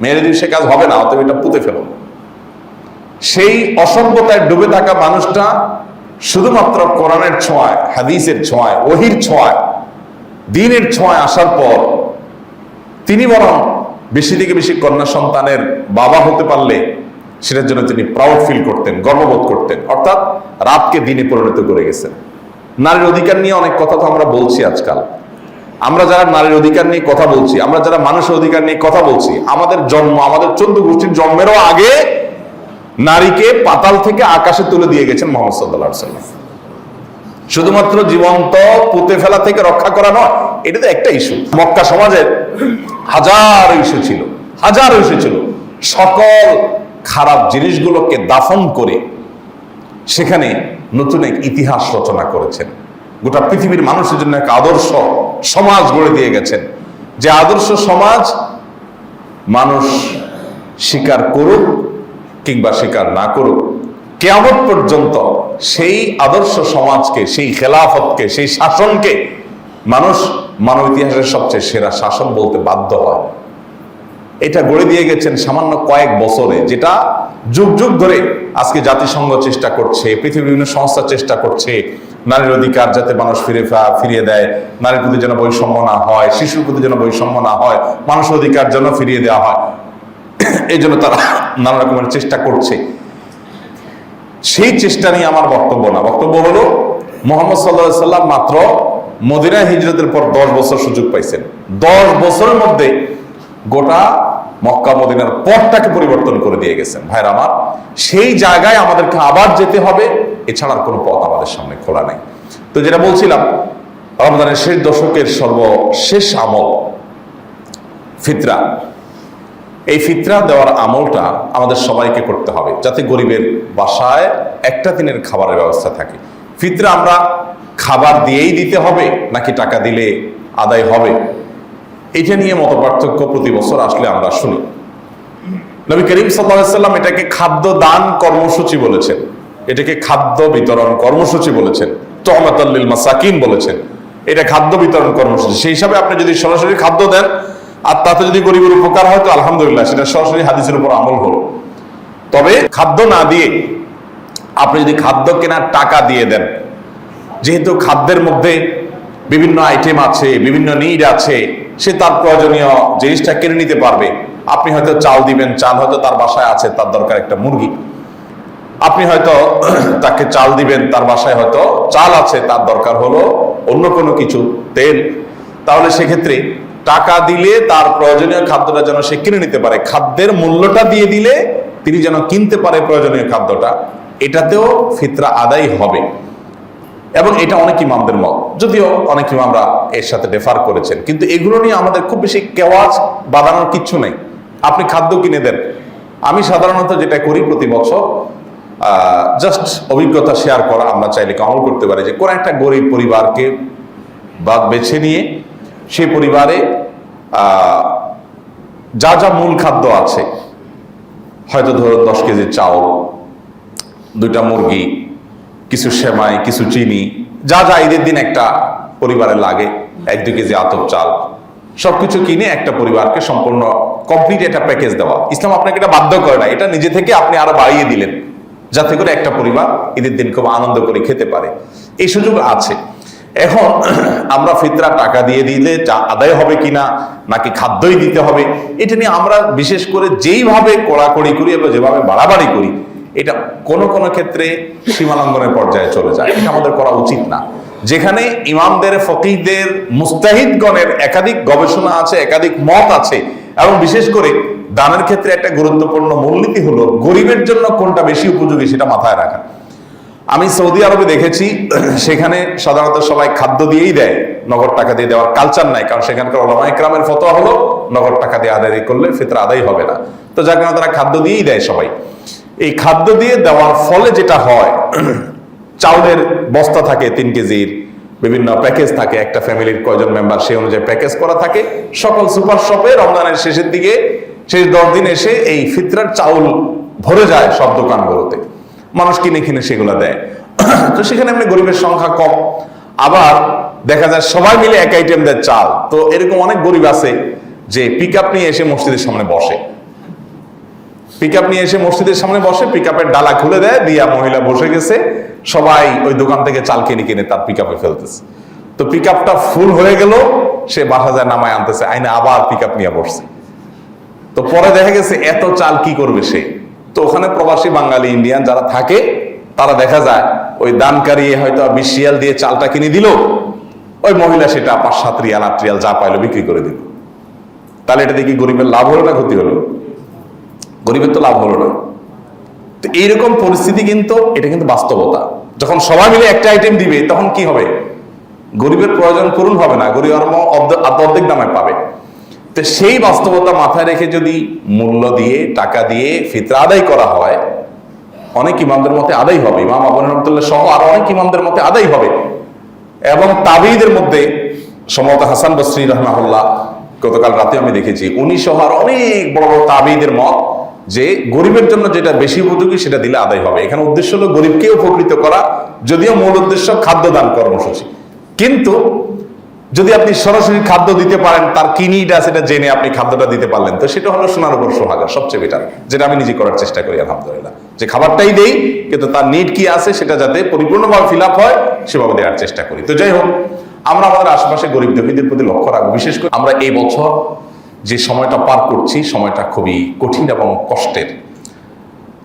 মেয়ের যদি সে কাজ হবে না, অতএব এটা পুঁতে ফেলো। সেই অসভ্যতায় ডুবে থাকা মানুষটা শুধুমাত্র কোরআনের ছোঁয়ায়, হাদিসের ছোঁয়ায়, ওহীর ছোঁয়ায়, দ্বীনের ছোঁয়ায় আসার পর তিনি বরং বেশি থেকে বেশি কন্যা সন্তানের বাবা হতে পারলে সেটার জন্য তিনি প্রাউড ফিল করতেন, গর্ববোধ করতেন। অর্থাৎ রাতকে দিনে পরিণত করে গেছেন। নারীর অধিকার নিয়ে অনেক কথা তো আমরা বলছি আজকাল। আমরা যারা নারীর অধিকার নিয়ে কথা বলছি, আমরা যারা মানুষের অধিকার নিয়ে কথা বলছি, আমাদের জন্ম, আমাদের 14 গোষ্ঠীর জন্মেরও আগে নারীকে পাতাল থেকে আকাশে তুলে দিয়ে গেছেন মুহাম্মদ সাল্লাল্লাহু আলাইহি ওয়াসাল্লাম। শুধুমাত্র জীবন্ত পুঁতে ফেলা থেকে রক্ষা করা নয়, এটা তো একটা ইস্যু। মক্কা সমাজের হাজার ইস্যু ছিল, হাজার ইস্যু ছিল। সকল খারাপ জিনিসগুলোকে দাফন করে সেখানে নতুন এক ইতিহাস রচনা করেছেন। গোটা পৃথিবীর মানুষের জন্য এক আদর্শ সমাজ গড়ে দিয়ে গেছেন, যে আদর্শ সমাজ মানুষ স্বীকার করুক কিংবা স্বীকার না করুক, কিয়ামত পর্যন্ত সেই আদর্শ সমাজকে, সেই খেলাফতকে, সেই শাসনকে মানুষ মানব ইতিহাসের সবচেয়ে সেরা শাসন বলতে বাধ্য হয়। এটা গড়ে দিয়ে গেছেন সামান্য কয়েক বছরে, যেটা যুগ যুগ ধরে আজকে জাতিসংঘ চেষ্টা করছে, পৃথিবীর বিভিন্ন সংস্থা চেষ্টা করছে নারীর অধিকার যাতে মানুষ ফিরিয়ে দেয়, নারীর প্রতি যেন বৈষম্য না হয়, শিশুর প্রতি যেন বৈষম্য না হয়, মানুষের অধিকার যেন ফিরিয়ে দেওয়া হয়। এই জন্য তারা নানা রকমের চেষ্টা করছে। সেই চেষ্টা নিয়ে আমার বক্তব্য না, বক্তব্য হলো মুহাম্মদ সাল্লাল্লাহু আলাইহি সাল্লাম মাত্র মদিনা হিজরতের পর 10 বছর সুযোগ পাইছেন। 10 বছরের মধ্যে গোটা মক্কা মদিনার পথটাকে পরিবর্তন করে দিয়ে গেছেন। ভাইরা আমার, সেই জায়গায় আমাদেরকে আবার যেতে হবে, এছাড়ার কোনো পথ আমাদের সামনে খোলা নাই। তো যেটা বলছিলাম, রমজানের শেষ দশকের সর্বশেষ আমল ফিতরা। এই ফিতরা দেওয়ার আমলটা আমাদের সবাইকে করতে হবে, যাতে গরিবের বাসায় একটা দিনের খাবারের ব্যবস্থা থাকে। ফিতরা আমরা খাবার দিয়েই দিতে হবে নাকি টাকা দিলে আদায় হবে, এটা নিয়ে মতপার্থক্য প্রতি বছর আসলে আমরা শুনি। নবী করিম সাল্লাল্লাহু আলাইহি ওয়াসাল্লাম এটাকে খাদ্য দান কর্মসূচি বলেছেন, এটাকে খাদ্য বিতরণ কর্মসূচি বলেছেন, তু'মাতাল লিল মাসাকিন বলেছেন। এটা খাদ্য বিতরণ কর্মসূচি। সেই হিসাবে আপনি যদি সরাসরি খাদ্য দেন আর তাতে যদি গরিবের উপকার হয় তো আলহামদুলিল্লাহ, সেটা সরাসরি হাদিসের উপর আমল হলো। তবে খাদ্য না দিয়ে আপনি যদি খাদ্য কেনার টাকা দিয়ে দেন, যেহেতু খাদ্যের মধ্যে বিভিন্ন আইটেম আছে, বিভিন্ন নিড আছে, সে তার প্রয়োজনীয় জিনিসটা কিনে নিতে পারবে। আপনি হয়তো চাল দিবেন, চাল হয়তো তার বাসায় আছে, তার দরকার একটা মুরগি। আপনি হয়তো তাকে চাল দিবেন, তার বাসায় হয়তো চাল আছে, তার দরকার হলো অন্য কোনো কিছু, তেল। তাহলে সেক্ষেত্রে টাকা দিলে তার প্রয়োজনীয় খাদ্যটা যেন সে কিনে নিতে পারে, খাদ্যের মূল্যটা দিয়ে দিলে তিনি যেন কিনতে পারে প্রয়োজনীয় খাদ্যটা, এটাতেও ফিতরা আদায় হবে। এবং এটা অনেক ইমামদের মত, যদিও অনেক ইমামরা এর সাথে ডেফার করেছেন, কিন্তু এগুলো নিয়ে আমাদের খুব বেশি কেওয়াজ বাঁধানোর কিচ্ছু নেই। আপনি খাদ্য কিনে দেন। আমি সাধারণত যেটা করি প্রতি বছর, জাস্ট অভিজ্ঞতা শেয়ার করা, আমরা চাইলে আমল করতে পারি, যে কোন একটা গরিব পরিবারকে বেছে নিয়ে সেই পরিবারে যা যা মূল খাদ্য আছে, হয়তো ধরুন 10 কেজি চাউল, 2টা মুরগি, কিছু সেমাই, কিছু চিনি, যা যা ঈদের দিন একটা পরিবারে লাগে, 1-2 কেজি আতপ চাল, সবকিছু কিনে একটা পরিবারকে সম্পূর্ণ কমপ্লিট একটা প্যাকেজ দেওয়া। ইসলাম আপনাকে এটা বাধ্য করে না, এটা নিজে থেকে আপনি আরো বাড়িয়ে দিলেন, যাতে করে একটা পরিবার ঈদের দিন খুব আনন্দ করে খেতে পারে। এই সুযোগ আছে। এখন আমরা ফিতরা টাকা দিয়ে দিলে যা আদায় হবে কিনা, নাকি খাদ্যই দিতে হবে, এটা নিয়ে আমরা বিশেষ করে যেইভাবে কড়াকড়ি করি এবং যেভাবে বাড়াবাড়ি করি, এটা কোনো কোনো ক্ষেত্রে সীমালঙ্ঘনের পর্যায়ে চলে যায়। এটা আমাদের করা উচিত না। যেখানে ইমামদের, ফকিহদের, মুস্তাহিদগণের একাধিক গবেষণা আছে, একাধিক মত আছে, এবং বিশেষ করে দানের ক্ষেত্রে একটা গুরুত্বপূর্ণ মূলনীতি হলো গরিবের জন্য কোনটা বেশি উপযোগী সেটা মাথায় রাখা। আমি সৌদি আরবে দেখেছি, সেখানে সাধারণত সবাই খাদ্য দিয়েই দেয়, নগদ টাকা দিয়ে দেওয়ার কালচার নাই, কারণ সেখানকার উলামা ইকরামের ফতোয়া হলো নগদ টাকা দিয়ে আদায় করলে ফিতরা আদায় হবে না, তো যার কারণে তারা খাদ্য দিয়েই দেয় সবাই। এই খাদ্য দিয়ে দেওয়ার ফলে যেটা হয়, চাউলের বস্তা থাকে 3 কেজির, বিভিন্ন প্যাকেজ থাকে, একটা ফ্যামিলির কয়জন মেম্বার সেই অনুযায়ী প্যাকেজ করা থাকে। সকল সুপার শপে রমজানের শেষের দিকে, শেষ 10 দিন এসে এই ফিতরার চাউল ভরে যায় সব দোকানগুলোতে, মানুষ কিনে কিনে সেগুলো দেয়। তো সেখানে এমনি গরিবের সংখ্যা কম, আবার দেখা যায় সবাই মিলে এক আইটেম দেয় চাল। তো এরকম অনেক গরিব আছে যে পিক আপ নিয়ে এসে মসজিদের সামনে বসে, পিক আপের ডালা খুলে দেয়, দিয়া মহিলা বসে গেছে, সবাই ওই দোকান থেকে চাল কিনে কিনে তার পিক আপে ফেলতেছে। তো পিক আপটা ফুল হয়ে গেল, সে বাসা যায় নামায় আনতেছে, আইনে আবার পিক আপ নিয়ে বসছে। তো পরে দেখা গেছে এত চাল কি করবে সে। তো ওখানে প্রবাসী বাঙালি, ইন্ডিয়ান যারা থাকে, তারা দেখা যায় ওই দানকারী হয়তো 20 রিয়াল দিয়ে চালটা কিনে দিল, ওই মহিলা সেটা 5-7 রিয়াল 8 রিয়াল যা পাইলো বিক্রি করে দিল। তাহলে এটা দেখি গরিবের লাভ হলো না ক্ষতি হলো? গরিবের তো লাভ হলো না। তো এইরকম পরিস্থিতি কিন্তু, এটা কিন্তু বাস্তবতা। যখন সবাই মিলে একটা আইটেম দিবে তখন কি হবে? গরিবের প্রয়োজন পূরণ হবে না, গরিব অর্ধেক দামে পাবে। তো সেই বাস্তবতা মাথায় রেখে যদি মূল্য দিয়ে, টাকা দিয়ে ফিতরা আদায় করা হয়, অনেক ইমামদের মতে আদায় হবে, ইমাম আবু হানিফা রাহমাতুল্লাহ সহ আরো অনেক ইমামদের মতে আদায় হবে। এবং তাবিঈদের মধ্যে সম্ভবত হাসান বসরি রাহমাহুল্লাহ, গতকাল রাতে আমি দেখেছি, উনি সহ আর অনেক বড় বড় তাবিঈদের মত যে গরিবের জন্য যেটা বেশি উপযোগী সেটা দিলে আদায় হবে। এখানে উদ্দেশ্য হলো গরিবকে উপকৃত করা, যদিও মূল উদ্দেশ্য খাদ্য দান কর্মসূচি। কিন্তু যদি আপনি সরাসরি খাদ্য দিতে পারেন, তার কি নিড আছে সেটা জেনে আপনি খাদ্যটা দিতে পারলেন, তো সেটা হলো সোনার উপর সোহাগা, সবচেয়ে বেটার, যেটা আমি নিজে করার চেষ্টা করি আলহামদুলিল্লাহ। যে খাবারটাই দেই, কিন্তু তার নিড কি আছে সেটা যাতে পরিপূর্ণভাবে ফিল আপ হয় সেভাবে দেওয়ার চেষ্টা করি। তো যাই হোক, আমরা আমাদের আশেপাশে গরিব দুঃখীদের প্রতি লক্ষ্য রাখবো। বিশেষ করে আমরা এই বছর যে সময়টা পার করছি, সময়টা খুবই কঠিন এবং কষ্টের।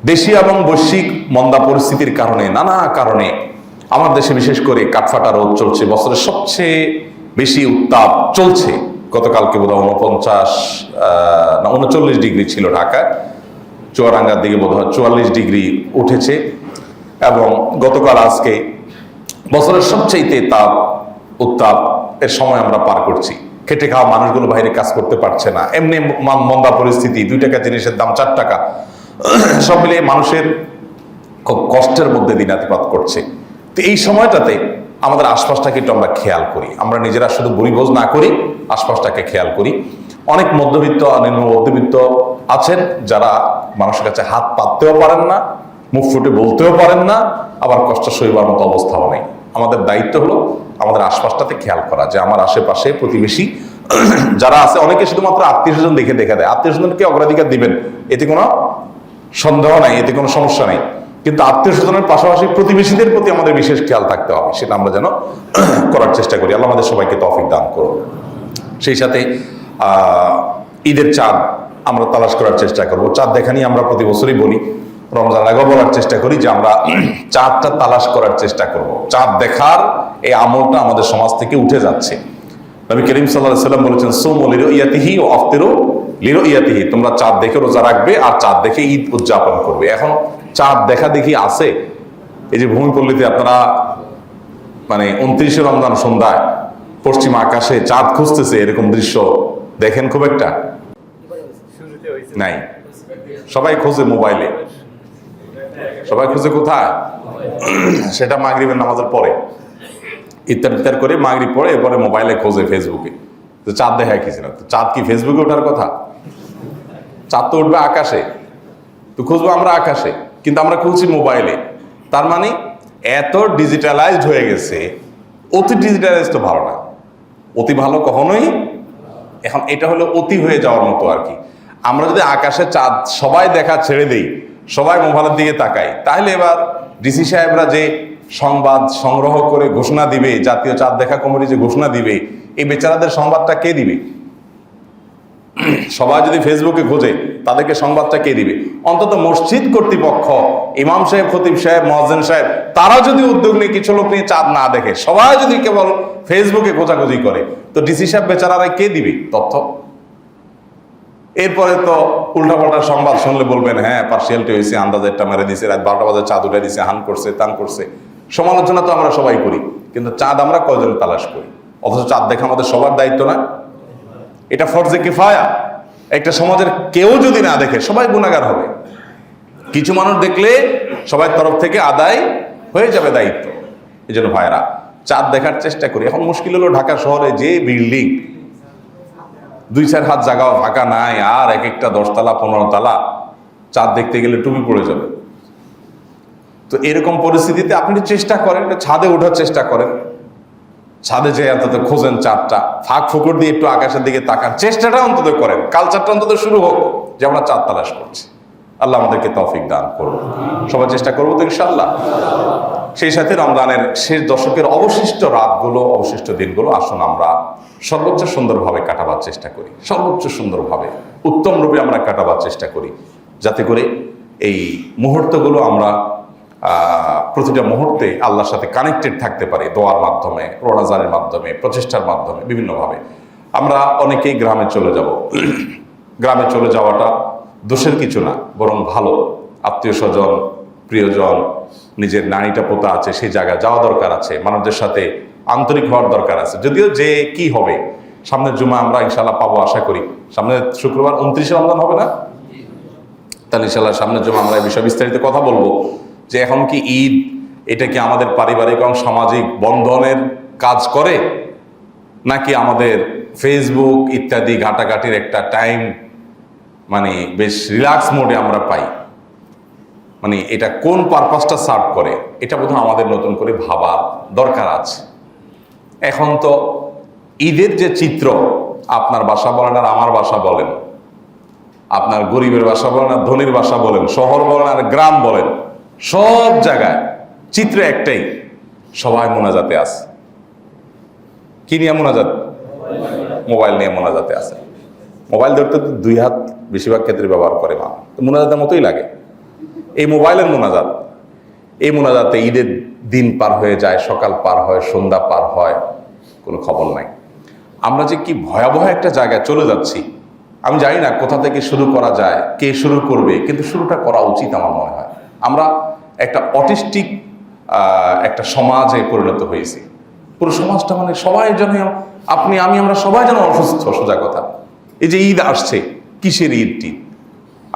দেশীয় এবং বৈশ্বিক মন্দা পরিস্থিতির কারণে, নানা কারণে আমার দেশে বিশেষ করে কাঠফাটা রোদ চলছে, বছরের সবচেয়ে বেশি উত্তাপ চলছে। গতকালকে বোধহয় 39 ডিগ্রি ছিল ঢাকায়, চুয়াডাঙ্গার দিকে বোধহয় 44 ডিগ্রি উঠেছে। এবং গতকাল আজকে বছরের সবচেয়ে উত্তাপ এর সময় আমরা পার করছি। খেটে খাওয়া মানুষগুলো বাইরে কাজ করতে পারছে না, এমনি মন্দা পরিস্থিতি, 2 টাকা জিনিসের দাম 4 টাকা, সব মিলিয়ে মানুষের খুব কষ্টের মধ্যে দিনাতিপাত করছে। তো এই সময়টাতে আমাদের আশপাশটাকে একটু আমরা খেয়াল করি, আমরা নিজেরা শুধু বরিভোজ না করি, আশপাশটাকে খেয়াল করি। অনেক মধ্যবিত্ত, নিম্ন মধ্যবিত্ত আছেন যারা মানুষের কাছে হাত পাততেও পারেন না, মুখ ফুটে বলতেও পারেন না, আবার কষ্ট সইবার মতো অবস্থাও নেই। আমাদের দায়িত্ব হলো আমাদের আশপাশটাতে খেয়াল করা, যে আমার আশেপাশে প্রতিবেশী যারা আছে, অনেকে শুধুমাত্র আত্মীয়-স্বজন দেখে দেয়, আত্মীয়-স্বজনকে অগ্রাধিকার দিবেন, এতে কোনো সন্দেহ নাই, এতে কোনো সমস্যা নেই। কিন্তু আত্মীয়-স্বজনের পাশাপাশি প্রতিবেশীদের প্রতি আমাদের বিশেষ খেয়াল থাকতে হবে, সেটা আমরা যেন করার চেষ্টা করি। আল্লাহ আমাদের সবাইকে তৌফিক দান করুন। সেই সাথে ঈদের চাঁদ আমরা তালাশ করার চেষ্টা করব। চাঁদ দেখা নিয়ে আমরা প্রতি বছরই বলি, রমজান আগেও বলার চেষ্টা করি যে আমরা চাঁদটা তালাশ করার চেষ্টা করব। চাঁদ দেখার এই আমলটা আমাদের সমাজ থেকে উঠে যাচ্ছে। নবী করিম সাল্লাল্লাহু আলাইহি ওয়াসাল্লাম বলেছেন, সুমু লিরুইয়াতিহি ওয়া আফতিরু লিরুইয়াতিহি, তোমরা চাঁদ দেখে রোজা রাখবে আর চাঁদ দেখে ঈদ উদযাপন করবে। এখন চাঁদ দেখা দেখি আছে, এই যে ভূমিপল্লীতে আপনারা মানে 29শে রমজান সন্ধ্যায় পশ্চিম আকাশে চাঁদ খুঁজতেছে, এরকম দৃশ্য দেখেন খুব একটা নাই। সবাই খোঁজে মোবাইলে, সবাই খুঁজে কোথায়? সেটা মাগরিবের নামাজের পরে, ইফতার করে মাগরিব পরে, এরপরে মোবাইলে খোঁজে, ফেসবুকে। তো চাঁদ দেখায় কিছু না, তো চাঁদ কি ফেসবুকে ওঠার কথা? চাঁদ তো উঠবে আকাশে, তো খুঁজবো আমরা আকাশে, কিন্তু আমরা খুঁজছি মোবাইলে। তার মানে এত ডিজিটালাইজড হয়ে গেছে। অতি ডিজিটালাইজ তো ভালো না, অতি ভালো কখনোই। এখন এটা হলো অতি হয়ে যাওয়ার মতো আর কি। আমরা যদি আকাশে চাঁদ সবাই দেখা ছেড়ে দেই, সবাই মোবাইলের দিকে তাকাই, তাহলে এবার ডিসি সাহেবরা যে সংবাদ সংগ্রহ করে ঘোষণা দিবে, জাতীয় চাঁদ দেখা কমিটি যে ঘোষণা দিবে, এই বেচারাদের সংবাদটা কে দিবে? সবাই যদি ফেসবুকে খোঁজে, তাদেরকে সংবাদটা কে দিবে? অন্তত মসজিদ কর্তৃপক্ষ, ইমাম সাহেব, খতিব সাহেব, মুয়াজ্জিন সাহেব, তারা যদি উদ্যোগ নিয়ে কিছু লোক নিয়ে চাঁদ না দেখে, সবাই যদি কেবল ফেসবুকে খোঁজাখুঁজি করে, তো ডিসি সাহেব বেচারারা কে দিবে তথ্য? এরপরে তো উল্টাপাল্টা সংবাদ শুনলে বলবেন হ্যাঁ পার্সিয়ালিটি হয়েছে, আন্দাজেরটা মেরে দিছে, রাত 12টা বাজে চাঁদ উঠে দিছে, হান করছে, তান করছে। সমালোচনা তো আমরা সবাই করি, কিন্তু চাঁদ আমরা কয়জন তালাশ করি? অথচ চাঁদ দেখা আমাদের সবার দায়িত্ব না? এটা ফরজে কিফায়া। একটা সমাজের কেউ যদি না দেখে সবাই গুনাহগার হবে, কিছু মানুষ দেখলে সবার তরফ থেকে আদায় হয়ে যাবে দায়িত্ব। এই জন্য ভাইরা চাঁদ দেখার চেষ্টা করি। এখন মুশকিল হলো ঢাকা শহরে যে বিল্ডিং, 2-4 হাত জায়গাও ফাঁকা নাই, আর এক একটা 10 তলা 15 তলা, চাঁদ দেখতে গেলে টুপি পড়ে যাবে। তো এরকম পরিস্থিতিতে আপনি চেষ্টা করেন, ছাদে ওঠার চেষ্টা করেন, ছাদে যে অন্তত খোঁজেন চাঁদটা, ফাঁক ফুকুর দিয়ে একটু আকাশের দিকে তাকান, চেষ্টাটা অন্তত করেন, কালচারটা অন্তত শুরু হোক যে আমরা চাঁদ তালাশ করছি। আল্লাহ আমাদেরকে তৌফিক দান করুন, সবাই চেষ্টা করবো তো ইনশাআল্লাহ। সেই সাথে রমজানের শেষ দশকের অবশিষ্ট রাতগুলো, অবশিষ্ট দিনগুলো আসুন আমরা সর্বোচ্চ সুন্দরভাবে কাটাবার চেষ্টা করি, সর্বোচ্চ সুন্দরভাবে উত্তম রূপে আমরা কাটাবার চেষ্টা করি, যাতে করে এই মুহূর্তগুলো আমরা প্রতিটা মুহূর্তে আল্লাহর সাথে কানেক্টেড থাকতে পারি, দোয়ার মাধ্যমে, রোজার মাধ্যমে, প্রচেষ্টার মাধ্যমে, বিভিন্নভাবে। আমরা অনেকেই গ্রামে চলে যাব। গ্রামে চলে যাওয়াটা দোষের কিছু না, বরং ভালো। আত্মীয় স্বজন, প্রিয়জন, নিজের নারীটা পোতা আছে, সেই জায়গায় যাওয়া দরকার আছে, মানুষদের সাথে আন্তরিক হওয়ার দরকার আছে। যদিও যে কি হবে, সামনের জুমা আমরা ইনশাল্লাহ পাবো আশা করি। সামনের শুক্রবার 29 রমজান হবে না? তাহলে ইনশাল্লাহ সামনের জুমা আমরা এই বিষয়ে বিস্তারিত কথা বলবো যে এখন কি ঈদ, এটা কি আমাদের পারিবারিক এবং সামাজিক বন্ধনের কাজ করে, নাকি আমাদের ফেসবুক ইত্যাদি ঘাটাঘাটির একটা টাইম মানে বেশ রিল্যাক্স মোডে আমরা পাই, মানে এটা কোন পারপাসটা সার্ভ করে, এটা বোধহয় আমাদের নতুন করে ভাবার দরকার আছে। এখন তো ঈদের যে চিত্র, আপনার বাসা বলেন আর আমার বাসা বলেন, আপনার গরিবের বাসা বলেন আর ধনীর বাসা বলেন, শহর বলেন আর গ্রাম বলেন, সব জায়গায় চিত্র একটাই, সবাই মোনাজাতে আছে। কি নিয়ে মোনাজাত? মোবাইল নিয়ে মোনাজাতে আছে। মোবাইল ধরতে 2 হাত বেশিরভাগ ক্ষেত্রে ব্যবহার করে মা, তো মোনাজাতের মতোই লাগে। এই মোবাইলের মোনাজাত, এই মোনাজাতে ঈদের দিন পার হয়ে যায়, সকাল পার হয়, সন্ধ্যা পার হয়, কোনো খবর নাই। আমরা যে কি ভয়াবহ একটা জায়গায় চলে যাচ্ছি, আমি জানি না কোথা থেকে শুরু করা যায়, কে শুরু করবে, কিন্তু শুরুটা করা উচিত আমার মনে হয়। আমরা একটা অটিস্টিক একটা সমাজে পরিণত হয়েছি। পুরো সমাজটা মানে সবাই যেন, আপনি আমি আমরা সবাই যেন অসুস্থ। সোজা কথা, এই যে ঈদ আসছে, কিসের ঈদটি?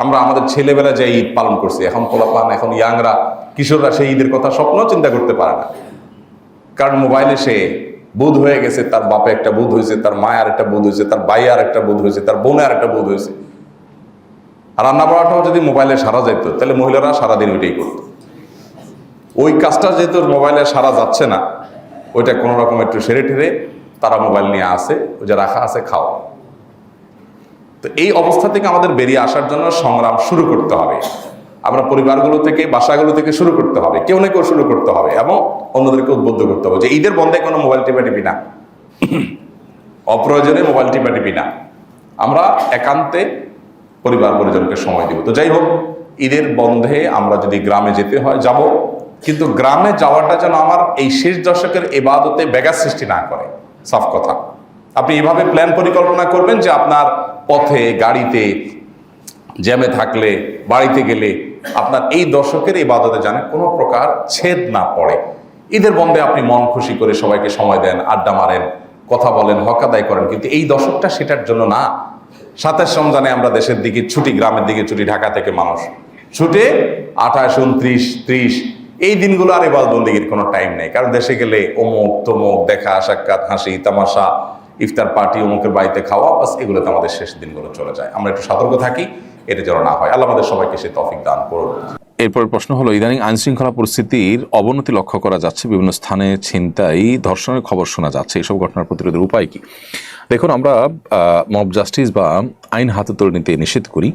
আমরা আমাদের ছেলেবেলা যে ঈদ পালন করছি, এখন পোলাপান, এখন ইয়াংরা, কিশোররা সেই ঈদের কথা স্বপ্ন চিন্তা করতে পারে না। কারণ মোবাইলে সে বুধ হয়ে গেছে, তার বাপে একটা বুধ হয়েছে, তার মায়ের একটা বুধ হয়েছে, তার ভাই আর একটা বুধ হয়েছে, তার বোনের একটা বুধ হয়েছে। আর রান্না বাড়াটাও যদি মোবাইলে সারা যেত, তাহলে মহিলারা সারাদিন ওইটাই করতো। ওই কাজটা যেহেতু মোবাইলে সারা যাচ্ছে না, ওইটা কোনো রকম একটু সেরে ঠেরে তারা মোবাইল নিয়ে আসে, ওই যে রাখা আছে খাও। তো এই অবস্থা থেকে আমাদের বেরিয়ে আসার জন্য সংগ্রাম শুরু করতে হবে। আমরা পরিবারগুলো থেকে, বাসাগুলো থেকে শুরু করতে হবে, কেউ না কেউ শুরু করতে হবে, এবং অন্যদেরকে উদ্বুদ্ধ করতে হবে যে ঈদের বন্ধে কোনো মোবাইল টিপা টিপি না, অপ্রয়োজনে মোবাইল টিপা টিপি না, আমরা একান্তে পরিবার পরিজনকে সময় দিব। তো যাই হোক, ঈদের বন্ধে আমরা যদি গ্রামে যেতে হয় যাব, কিন্তু গ্রামে যাওয়াটা যেন আমার এই শেষ দশকের ইবাদতে ব্যাঘাত সৃষ্টি না করে। সাফ কথা, আপনি এভাবে প্ল্যান পরিকল্পনা করবেন যে আপনার পথে, গাড়িতে, জ্যামে থাকলে, বাড়িতে গেলে আপনার এই দশকের ইবাদতে যেন কোনো প্রকার ছেদ না পড়ে। ঈদের বন্ধে আপনি মন খুশি করে সবাইকে সময় দেন, আড্ডা মারেন, কথা বলেন, হক আদায় করেন, কিন্তু এই দশকটা সেটার জন্য না। 27 রমজানে আমরা দেশের দিকে ছুটি, গ্রামের দিকে ছুটি, ঢাকা থেকে মানুষ ছুটে 28, 29, 30 এই দিনগুলো আর ইবাদত বন্দেগীর কোনো টাইম নেই। কারণ দেশে গেলে অমুক তমুক, দেখা সাক্ষাৎ, হাসি তামাশা, ইফতার পার্টি, অমুকের বাড়িতে খাওয়া, বাস এগুলোতে আমাদের শেষ দিনগুলো চলে যায়। আমরা একটু সতর্ক থাকি, এটা যেন না হয়। আল্লাহ আমাদের সবাইকে সে তৌফিক দান করুন। এরপরের প্রশ্ন হলো, ইদানিং আইনশৃঙ্খলা পরিস্থিতির অবনতি লক্ষ্য করা যাচ্ছে, বিভিন্ন স্থানে ছিনতাই, ধর্ষণের খবর শোনা যাচ্ছে, এইসব ঘটনার প্রতিরোধের উপায় কি? দেখুন, আমরা মব জাস্টিস বা আইন হাতে তুলে নিতে নিষেধ করি,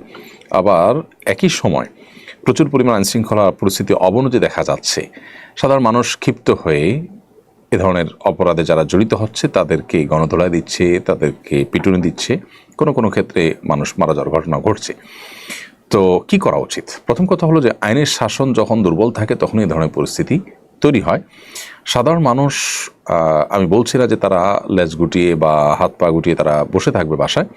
আবার একই সময় প্রচুর পরিমাণ আইনশৃঙ্খলা পরিস্থিতি অবনতি দেখা যাচ্ছে। সাধারণ মানুষ ক্ষিপ্ত হয়ে এ ধরনের অপরাধে যারা জড়িত হচ্ছে তাদেরকে গণধোলাই দিচ্ছে, তাদেরকে পিটুনি দিচ্ছে, কোনো কোনো ক্ষেত্রে মানুষ মারা যাওয়ার ঘটনা ঘটছে। তো কি করা উচিত? প্রথম কথা হলো যে আইনের শাসন যখন দুর্বল থাকে তখনই এই ধরনের পরিস্থিতি তৈরি হয়। সাধারণ মানুষ, আমি বলছি না যে তারা লেজ গুটিয়ে বা হাত পা গুটিয়ে তারা বসে থাকবে বাসায়,